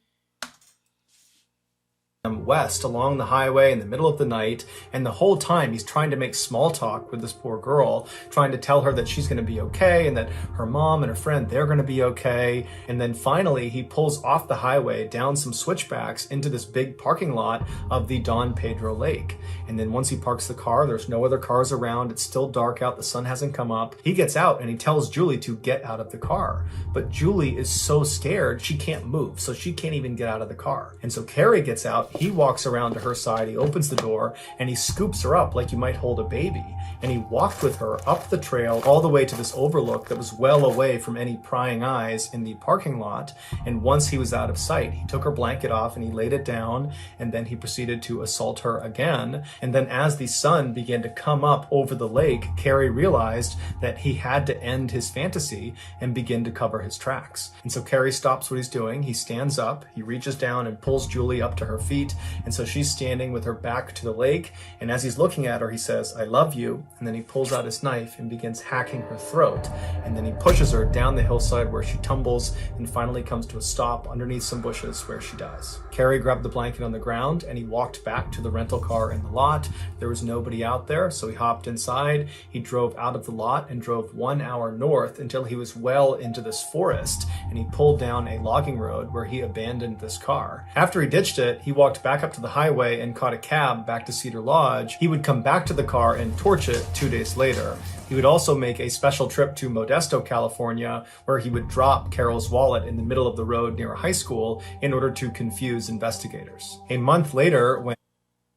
West along the highway in the middle of the night, and the whole time he's trying to make small talk with this poor girl, trying to tell her that she's going to be okay and that her mom and her friend, they're going to be okay. And then finally he pulls off the highway down some switchbacks into this big parking lot of the Don Pedro Lake. And then once he parks the car, there's no other cars around, it's still dark out, the sun hasn't come up. He gets out and he tells Julie to get out of the car, but Julie is so scared she can't move, so she can't even get out of the car. And so Carrie gets out. He walks around to her side, he opens the door, and he scoops her up like you might hold a baby. And he walked with her up the trail all the way to this overlook that was well away from any prying eyes in the parking lot. And once he was out of sight, he took her blanket off and he laid it down, and then he proceeded to assault her again. And then as the sun began to come up over the lake, Carrie realized that he had to end his fantasy and begin to cover his tracks. And so Carrie stops what he's doing, he stands up, he reaches down and pulls Julie up to her feet. And so she's standing with her back to the lake, and as he's looking at her, he says, "I love you," and then he pulls out his knife and begins hacking her throat, and then he pushes her down the hillside where she tumbles and finally comes to a stop underneath some bushes where she dies. Carrie grabbed the blanket on the ground and he walked back to the rental car in the lot. There was nobody out there, so he hopped inside, he drove out of the lot and drove 1 hour north until he was well into this forest, and he pulled down a logging road where he abandoned this car. After he ditched it, he walked back up to the highway and caught a cab back to Cedar Lodge. He would come back to the car and torch it 2 days later. He would also make a special trip to Modesto, California, where he would drop Carol's wallet in the middle of the road near a high school in order to confuse investigators. A month later, when...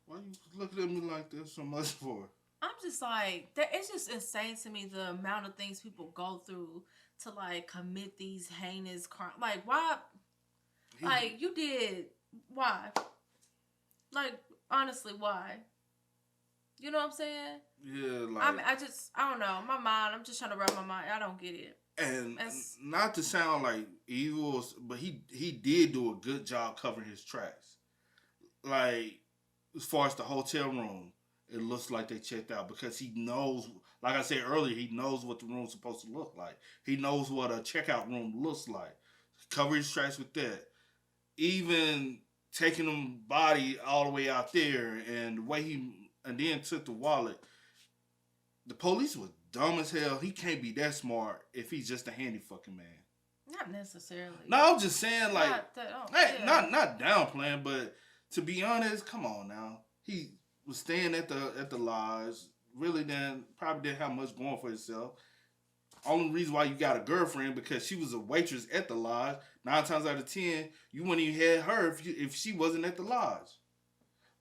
Why are you looking at me like this so much for? I'm just like, it's just insane to me the amount of things people go through to like commit these heinous crimes. Like, why? Like, you did, why? Like, honestly, why? You know what I'm saying? Yeah, like I don't know. My mind, I'm just trying to wrap my mind. I don't get it. And not to sound like evil, but he did do a good job covering his tracks. Like, as far as the hotel room, it looks like they checked out because he knows, like I said earlier, he knows what the room's supposed to look like. He knows what a checkout room looks like. Cover his tracks with that. Even taking them body all the way out there, and the way and then took the wallet. The police was dumb as hell. He can't be that smart if he's just a handy fucking man. Not necessarily. No, I'm just saying, like, not yeah. downplaying, but to be honest, come on now. He was staying at the lodge. Really probably didn't have much going for himself. Only reason why you got a girlfriend because she was a waitress at the lodge. 9 times out of 10, you wouldn't even have her if she wasn't at the lodge.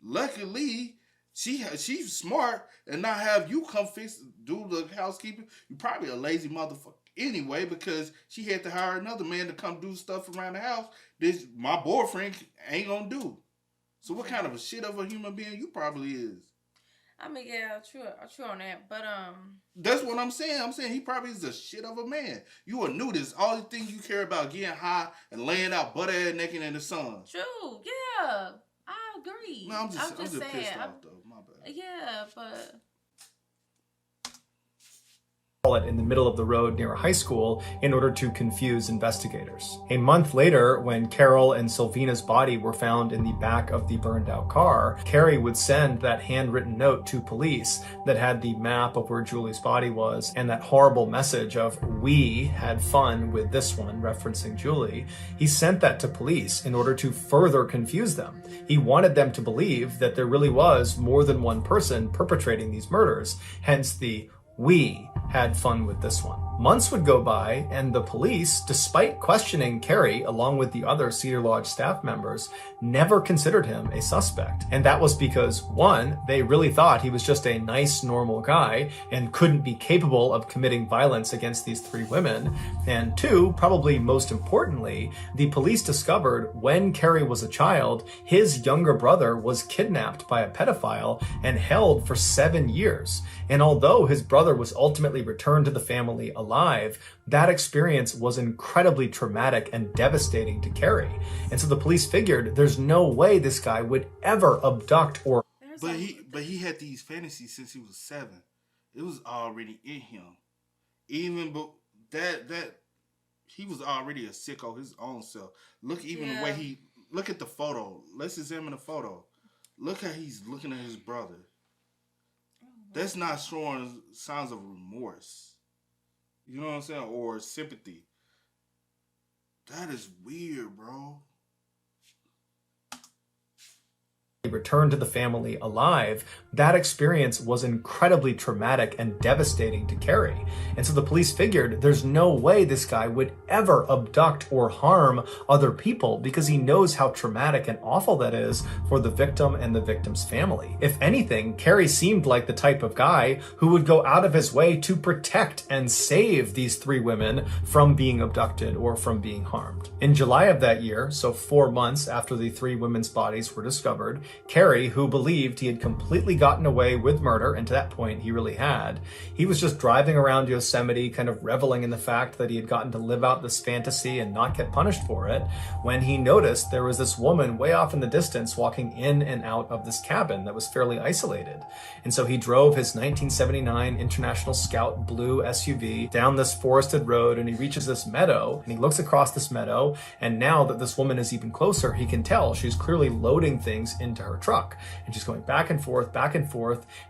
Luckily, she's smart and not have you come do the housekeeping. You probably a lazy motherfucker anyway because she had to hire another man to come do stuff around the house. This my boyfriend ain't gonna do. So what kind of a shit of a human being you probably is? I mean, yeah, true on that, but that's what I'm saying. I'm saying he probably is a shit of a man. You a nudist. All the things you care about getting high and laying out butt ass naked in the sun. True, yeah, I agree. No, I'm just saying, pissed off though. My bad. Yeah, but. In the middle of the road near a high school in order to confuse investigators. A month later, when Carol and Sylvina's body were found in the back of the burned out car, Carrie would send that handwritten note to police that had the map of where Julie's body was and that horrible message of "we had fun with this one," referencing Julie. He sent that to police in order to further confuse them. He wanted them to believe that there really was more than one person perpetrating these murders, hence the "we had fun with this one." Months would go by, and the police, despite questioning Carrie along with the other Cedar Lodge staff members, never considered him a suspect. And that was because, one, they really thought he was just a nice, normal guy and couldn't be capable of committing violence against these 3 women. And two, probably most importantly, the police discovered when Carrie was a child, his younger brother was kidnapped by a pedophile and held for 7 years. And although his brother was ultimately returned to the family alive, that experience was incredibly traumatic and devastating to Carrie. And so the police figured there's no way this guy would ever abduct or... But he had these fantasies since he was 7. It was already in him. Even but that he was already a sicko his own self. Look the way look at the photo. Let's examine the photo. Look how he's looking at his brother. That's not showing signs of remorse. You know what I'm saying? Or sympathy. That is weird, bro. returned to the family alive, that experience was incredibly traumatic and devastating to Carrie. And so the police figured there's no way this guy would ever abduct or harm other people because he knows how traumatic and awful that is for the victim and the victim's family. If anything, Carrie seemed like the type of guy who would go out of his way to protect and save these 3 women from being abducted or from being harmed. In July of that year, so 4 months after the 3 women's bodies were discovered, Carrie, who believed he had completely gotten away with murder, and to that point he really had, he was just driving around Yosemite kind of reveling in the fact that he had gotten to live out this fantasy and not get punished for it, when he noticed there was this woman way off in the distance walking in and out of this cabin that was fairly isolated. And so he drove his 1979 International Scout blue SUV down this forested road, and he reaches this meadow, and he looks across this meadow, and now that this woman is even closer, he can tell she's clearly loading things into her truck, and she's going back and forth,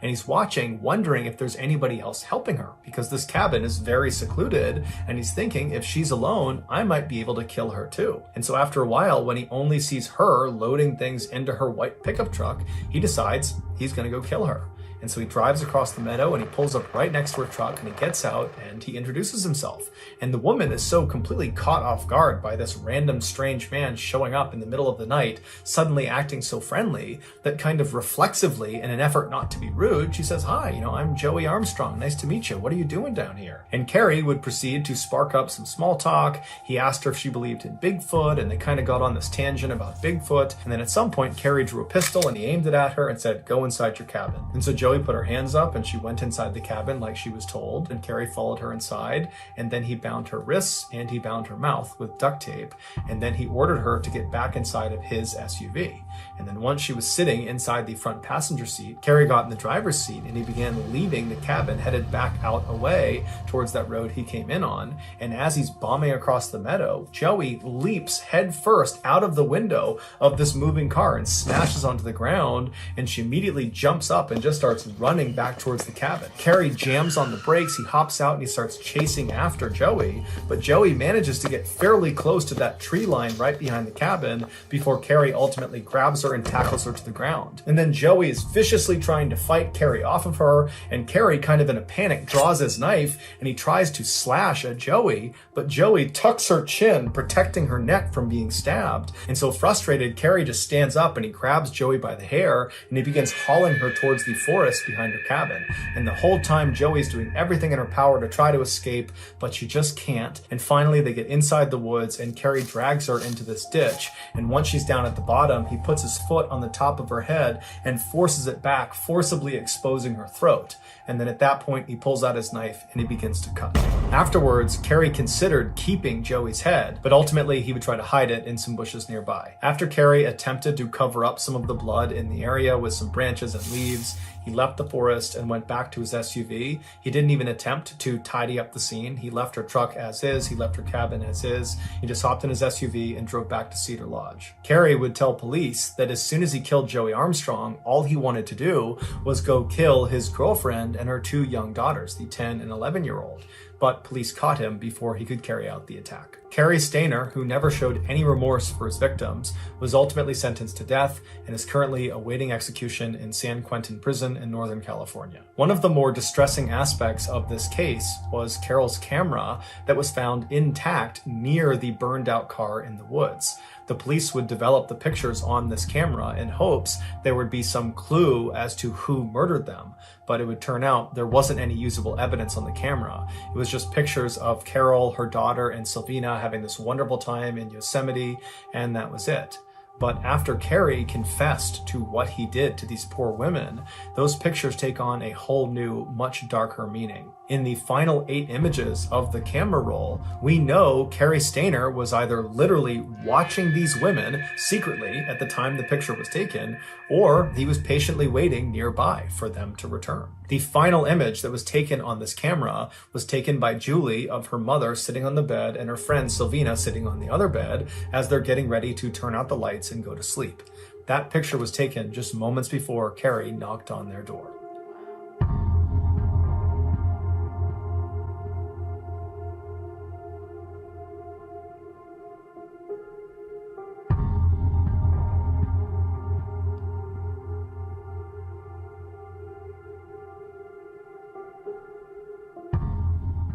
and he's watching, wondering if there's anybody else helping her, because this cabin is very secluded, and he's thinking, if she's alone, I might be able to kill her too. And so after a while, when he only sees her loading things into her white pickup truck, he decides he's gonna go kill her. And so he drives across the meadow, and he pulls up right next to her truck, and he gets out and he introduces himself. And the woman is so completely caught off guard by this random strange man showing up in the middle of the night, suddenly acting so friendly, that kind of reflexively, in an effort not to be rude, she says, "Hi, I'm Joey Armstrong. Nice to meet you. What are you doing down here?" And Carrie would proceed to spark up some small talk. He asked her if she believed in Bigfoot, and they kind of got on this tangent about Bigfoot. And then at some point, Carrie drew a pistol and he aimed it at her and said, "Go inside your cabin." And so Joey Joey put her hands up and she went inside the cabin like she was told, and Carrie followed her inside, and then he bound her wrists and he bound her mouth with duct tape, and then he ordered her to get back inside of his SUV. And then once she was sitting inside the front passenger seat, Carrie got in the driver's seat and he began leaving the cabin, headed back out away towards that road he came in on. And as he's bombing across the meadow, Joey leaps head first out of the window of this moving car and smashes onto the ground, and she immediately jumps up and just starts running back towards the cabin. Carrie jams on the brakes, he hops out and he starts chasing after Joey, but Joey manages to get fairly close to that tree line right behind the cabin before Carrie ultimately grabs her and tackles her to the ground. And then Joey is viciously trying to fight Carrie off of her, and Carrie, kind of in a panic, draws his knife and he tries to slash at Joey, but Joey tucks her chin, protecting her neck from being stabbed. And so frustrated, Carrie just stands up and he grabs Joey by the hair and he begins hauling her towards the forest behind her cabin. And the whole time Joey's doing everything in her power to try to escape, but she just can't. And finally they get inside the woods and Carrie drags her into this ditch. And once she's down at the bottom, he puts his foot on the top of her head and forces it back, forcibly exposing her throat. And then at that point, he pulls out his knife and he begins to cut. Afterwards, Carrie considered keeping Joey's head, but ultimately he would try to hide it in some bushes nearby. After Carrie attempted to cover up some of the blood in the area with some branches and leaves, he left the forest and went back to his SUV. He didn't even attempt to tidy up the scene. He left her truck as is. He left her cabin as is. He just hopped in his SUV and drove back to Cedar Lodge. Carrie would tell police that as soon as he killed Joey Armstrong, all he wanted to do was go kill his girlfriend and her 2 young daughters, the 10 and 11-year-old. But police caught him before he could carry out the attack. Carrie Stainer, who never showed any remorse for his victims, was ultimately sentenced to death and is currently awaiting execution in San Quentin Prison in Northern California. One of the more distressing aspects of this case was Carol's camera that was found intact near the burned out car in the woods. The police would develop the pictures on this camera in hopes there would be some clue as to who murdered them, but it would turn out there wasn't any usable evidence on the camera. It was just pictures of Carol, her daughter, and Sylvina having this wonderful time in Yosemite, and that was it. But after Carrie confessed to what he did to these poor women, those pictures take on a whole new, much darker meaning. In the final 8 images of the camera roll, we know Carrie Stainer was either literally watching these women secretly at the time the picture was taken, or he was patiently waiting nearby for them to return. The final image that was taken on this camera was taken by Julie of her mother sitting on the bed and her friend Sylvina sitting on the other bed as they're getting ready to turn out the lights and go to sleep. That picture was taken just moments before Carrie knocked on their door.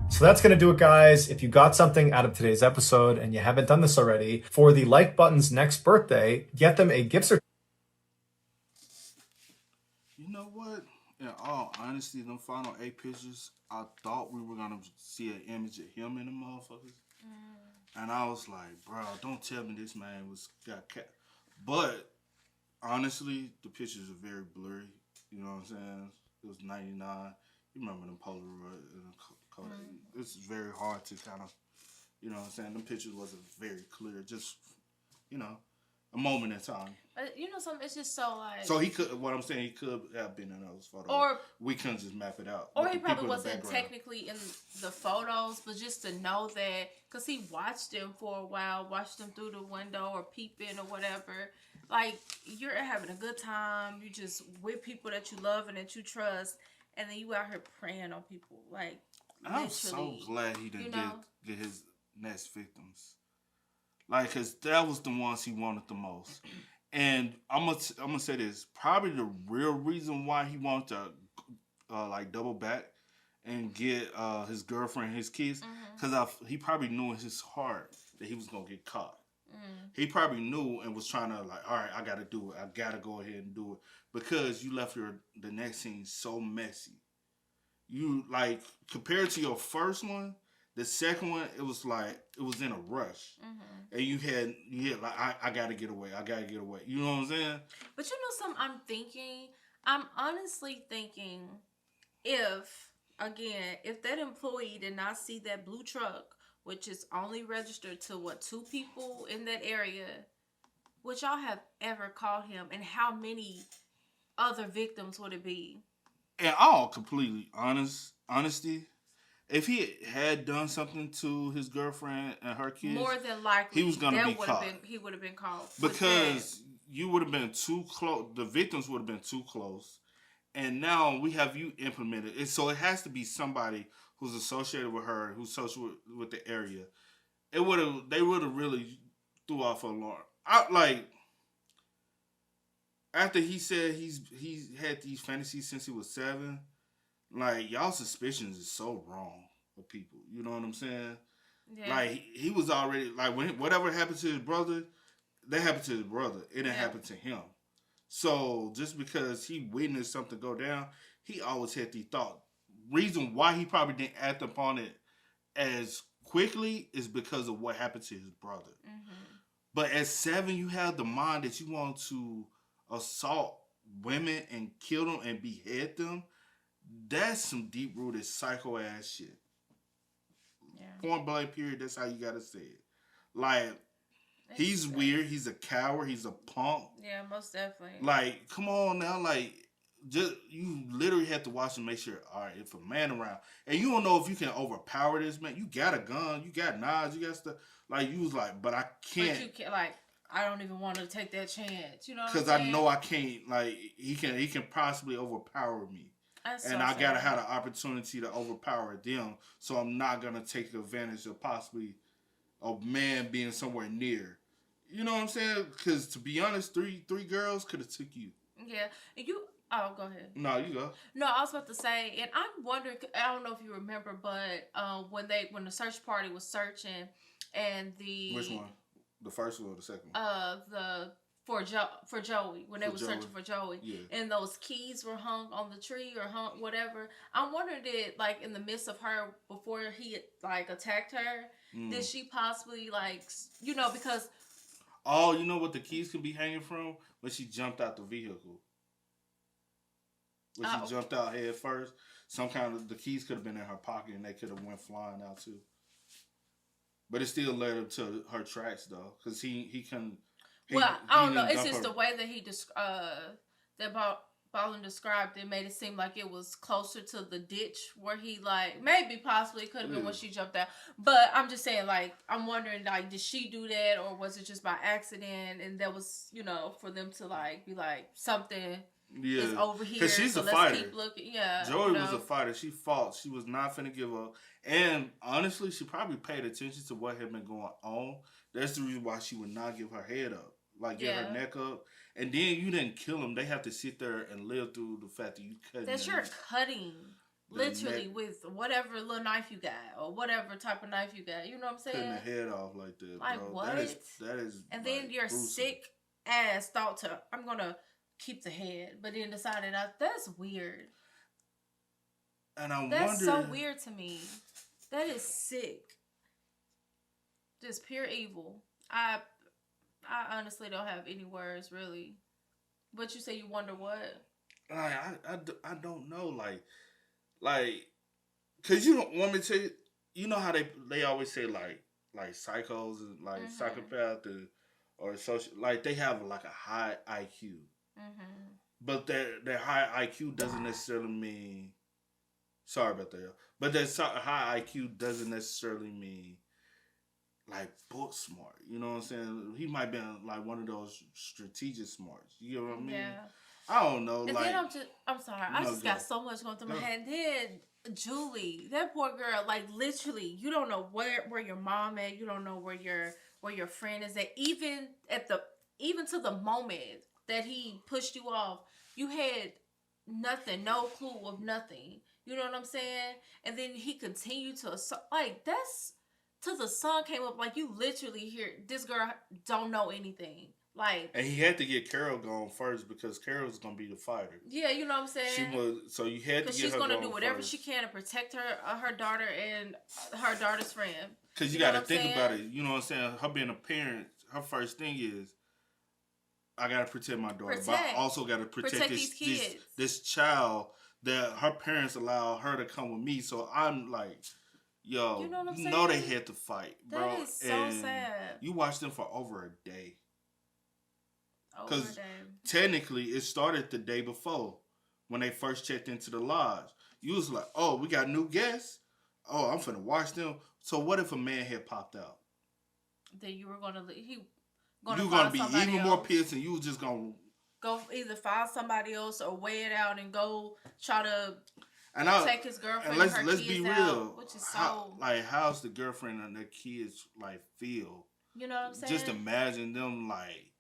So that's going to do it, guys. If you got something out of today's episode and you haven't done this already, for the like button's next birthday, get them a gift certificate. You know what? In all honesty, them final 8 pictures, I thought we were going to see an image of him in the motherfuckers. And I was like, bro, don't tell me this man got cat. But honestly, the pictures are very blurry. You know what I'm saying? It was 99. You remember them Polaroid color. It's very hard to kind of, you know what I'm saying? Them pictures wasn't very clear. Just, you know, a moment in time. You know something? It's just so like. So he could. What I'm saying, he could have been in those photos. Or we couldn't just map it out. Or he probably wasn't technically in the photos, but just to know that, because he watched them for a while, watched them through the window or peeping or whatever. Like, you're having a good time. You just with people that you love and that you trust, and then you out here preying on people. Like, I'm so glad he didn't get his next victims. Like, cause that was the ones he wanted the most. And I'm gonna say this, probably the real reason why he wanted to like double back and get his girlfriend, his kids, cause he probably knew in his heart that he was gonna get caught. He probably knew and was trying to like, all right, I gotta do it. I gotta go ahead and do it because you left the next scene so messy. You like compared to your first one, the second one it was in a rush, and you had like I gotta get away, You know what I'm saying? But you know something I'm thinking. I'm honestly thinking if that employee did not see that blue truck, which is only registered to two people in that area, would y'all have ever called him, and how many other victims would it be? And all completely honesty, if he had done something to his girlfriend and her kids, More than likely, he was gonna be caught. He would have been caught because you would have been too close. The victims would have been too close, and now we have you implemented it. So it has to be somebody who's associated with her, who's social with the area. They would have really threw off an alarm. After he said he's had these fantasies since he was 7. Like, y'all suspicions is so wrong of people. You know what I'm saying? Yeah. Like, he was already, like, when whatever happened to his brother, that happened to his brother. It didn't happen to him. So, just because he witnessed something go down, he always had the thought. Reason why he probably didn't act upon it as quickly is because of what happened to his brother. Mm-hmm. But at 7, you have the mind that you want to assault women and kill them and behead them. That's some deep-rooted psycho-ass shit. Yeah. Point blank period, that's how you gotta say it. Like, he's weird, he's a coward, he's a punk. Yeah, most definitely. Like, come on now, like, just you literally have to watch and make sure, all right, if a man around, and you don't know if you can overpower this man, you got a gun, you got knives, you got stuff, like, you was like, but I can't. But you can't, like, I don't even want to take that chance, you know what I'm saying? Because I know I can't, like, he can possibly overpower me. That's and so I gotta have the opportunity to overpower them, so I'm not gonna take advantage of possibly a man being somewhere near. You know what I'm saying? Because to be honest, three girls could have took you. Yeah, you. Oh, go ahead. No, you go. No, I was about to say, and I'm wondering. I don't know if you remember, but when the search party was searching, and which one? The first one or the second one? For Joey, when they were searching for Joey, and those keys were hung on the tree or hung whatever. I'm wondering, did, like, in the midst of her, before he like attacked her, did she possibly, like, you know, because you know what the keys could be hanging from? When she jumped out the vehicle, when she jumped out head first, some kind of the keys could have been in her pocket and they could have went flying out too. But it still led up to her tracks though, because he couldn't. Well, I don't know. It's just the way that that Ballen described it made it seem like it was closer to the ditch where he, like, maybe possibly could have been when she jumped out. But I'm just saying, like, I'm wondering, like, did she do that or was it just by accident? And that was, you know, for them to, like, be like, something is over here. Because she's so a let's fighter. Keep looking. Yeah. Joey was a fighter. She fought. She was not finna give up. And honestly, she probably paid attention to what had been going on. That's the reason why she would not give her head up. Like, get her neck up. And then you didn't kill them. They have to sit there and live through the fact that you cut. That you're cutting, literally, with whatever little knife you got or whatever type of knife you got. You know what I'm saying? Cutting the head off like that, like, bro. what? That is and then your gruesome. Sick ass thought to, I'm going to keep the head. But then decided, that's weird. And that's so weird to me. That is sick. Just pure evil. I honestly don't have any words, really. But you say you wonder what? I don't know. Like, because you don't want me to tell you, you know how they always say, like psychos and, like, psychopath or social, like, they have, like, a high IQ. Mm-hmm. But their high IQ doesn't necessarily mean, sorry about that, but that high IQ doesn't necessarily mean, like, book smart. You know what I'm saying? He might be, like, one of those strategic smarts. You know what I mean? Yeah. I don't know. And like, then I'm sorry. I just got so much going through my head. And then Julie, that poor girl, like, literally, you don't know where your mom at. You don't know where your friend is at. Even to the moment that he pushed you off, you had nothing, no clue of nothing. You know what I'm saying? And then he continued to assault. Like, that's till the sun came up. Like, you literally hear this girl don't know anything. Like, and he had to get Carol gone first because Carol's gonna be the fighter. Yeah, you know what I'm saying. She was, so you had to get her. Because she's gonna do whatever first. She can to protect her daughter and her daughter's friend. Because you got to think about it. You know what I'm saying. Her being a parent, her first thing is, I gotta protect my daughter, but Protect. I also gotta protect these kids. this child that her parents allow her to come with me. So I'm like, yo, You know what I'm you saying? know they had to fight, bro. That is so and sad. You watched them for over a day. Over a Because day. technically, it started the day before when they first checked into the lodge. You was like, oh, we got new guests? Oh, I'm finna watch them. So what if a man had popped out? Then you were gonna You gonna be even else. more pissed, and you was just gonna Go either find somebody else or weigh it out and go try to take his girlfriend and her let's kids be real. out, which is How's the girlfriend and their kids like feel? You know what I'm saying? Just imagine them like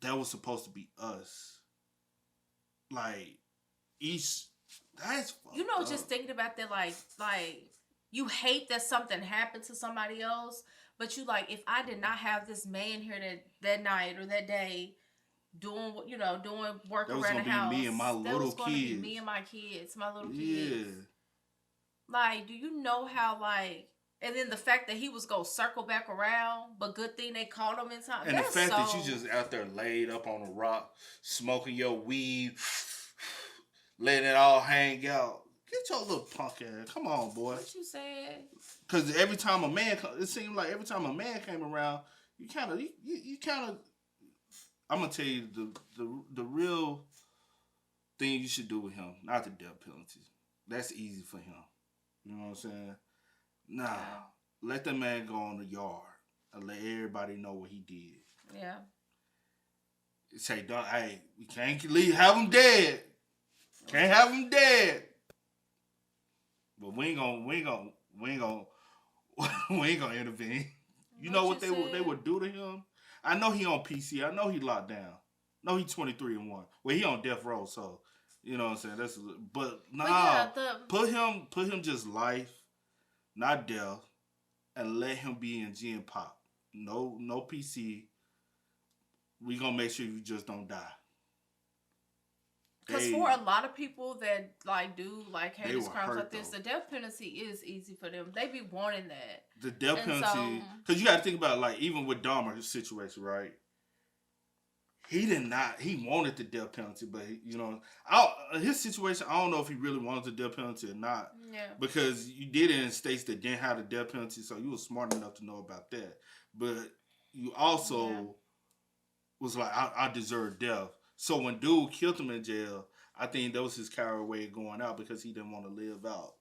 that was supposed to be us. Like that's you know, fucked just up. thinking about that, like you hate that something happened to somebody else, but you like, if I did not have this man here that night or that day doing work That was around gonna the be house, me and my that little was gonna be kids. me and my kids, my little Yeah. kids. Like, do you know how like? And then the fact that he was gonna circle back around, but good thing they caught him in time. And That's the fact that so... you just out there laid up on a rock, smoking your weed, letting it all hang out. Get your little punk ass. Come on, boy. What you said? Because every time a man, it seemed like every time a man came around, you kind of. I'm gonna tell you the real thing you should do with him, not the death penalty. That's easy for him. You know what I'm saying? Nah, let that man go on the yard and let everybody know what he did. Yeah. Say, hey, we can't have him dead. Can't have him dead. But we ain't gonna intervene. You know what they would do to him? I know he on PC. I know he locked down. I know he 23-1. Well, he on death row, so you know what I'm saying. Put him just life, not death, and let him be in G and Pop. No PC. We gonna make sure you just don't die. Because for a lot of people that like do like heinous crimes like this, though. the death penalty is easy for them. They be wanting that. The death penalty, because you got to think about like even with Dahmer's situation, right? He wanted the death penalty, but his situation, I don't know if he really wanted the death penalty or not. Yeah. Because you did it in states that didn't have the death penalty, so you were smart enough to know about that. But you also was like, I deserve death. So when dude killed him in jail, I think that was his coward way of going out because he didn't want to live out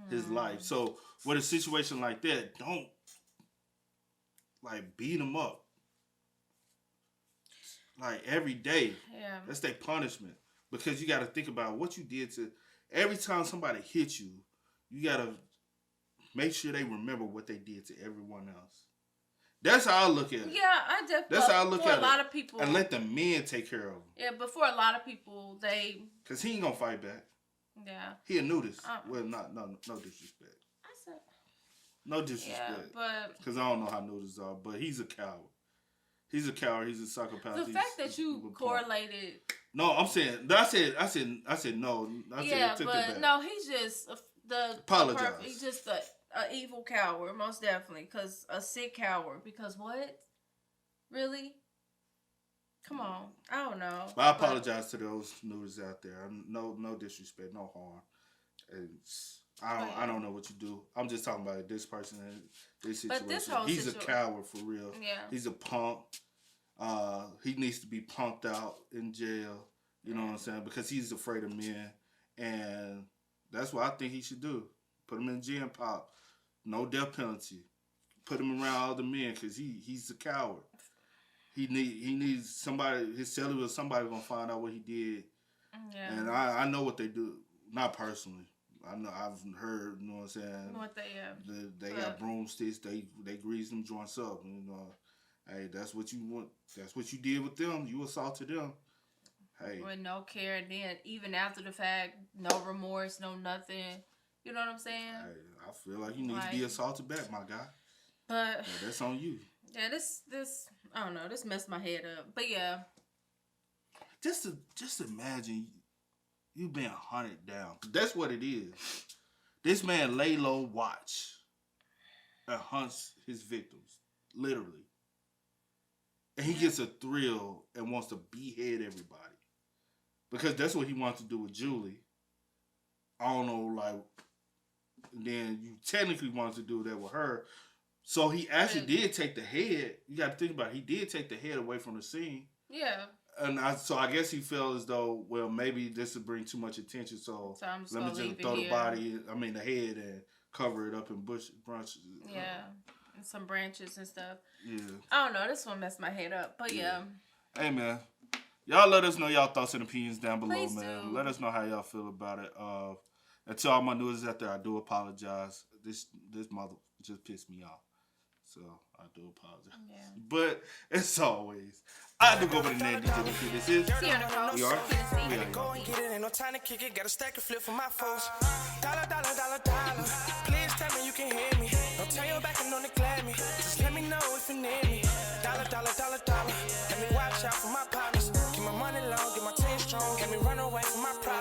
his life. So with a situation like that, don't like beat him up. Like every day. Yeah. That's their punishment. Because you got to think about what you did to... Every time somebody hits you, you got to make sure they remember what they did to everyone else. That's how I look at it. Yeah, I definitely. That's how I look at it. For a lot of people, and let the men take care of him. Yeah, but for a lot of people, because he ain't gonna fight back. Yeah. He a nudist. Well, no disrespect. I said. No disrespect. Yeah, but because I don't know how nudists are, but he's a coward. He's a coward. He's a psychopath. The fact that you correlated. No, I'm saying. I said no. No, he's just apologize. He's just an evil coward, most definitely. Because a sick coward. Because what? Really? Come on. I don't know. But I apologize to those nudists out there. No disrespect, no harm. And I don't know what you do. I'm just talking about this person and this situation. But this whole He's a coward for real. Yeah. He's a punk. He needs to be punked out in jail. You know what I'm saying? Because he's afraid of men. And that's what I think he should do. Put him in jail and pop. No death penalty. Put him around other men because he's a coward. He needs somebody. His cellular, somebody gonna find out what he did. Yeah. And I know what they do. Not personally. I know I've heard. You know what I'm saying? What they have. They got broomsticks. They grease them joints up. And, hey, that's what you want. That's what you did with them. You assaulted them. Hey. With no care, and then even after the fact, no remorse, no nothing. You know what I'm saying? Hey, I feel like you need to be assaulted back, my guy. But that's on you. Yeah, this I don't know. This messed my head up. But yeah, just imagine you being hunted down. That's what it is. This man lay low, watch, and hunts his victims, literally. and he gets a thrill and wants to behead everybody because that's what he wants to do with Julie. I don't know, like, then you technically want to do that with her. So he actually did take the head. You got to think about it. He did take the head away from the scene. Yeah. And so I guess he felt as though, well, maybe this would bring too much attention. So let me just throw the head and cover it up in branches. Yeah. And some branches and stuff. Yeah. I don't know. This one messed my head up. But yeah. Hey, man. Y'all let us know y'all thoughts and opinions down below, Please man. do. Let us know how y'all feel about it. And to all my nudists out there, I do apologize. This mother just pissed me off. So I do apologize. Yeah. But as always, I do go by the name DJ Kid. This is See you on the phone. We are. See We you. are. Go and get it, ain't no time to kick it. Got a stack and flip for my folks. Dollar, dollar, dollar, dollar. Please tell me you can hear me. Don't turn your back and don't neglect me. Just let me know if you need me. Dollar, dollar, dollar, dollar. Let me watch out for my partners. Keep my money low, get my team strong. Let me run away from my problems.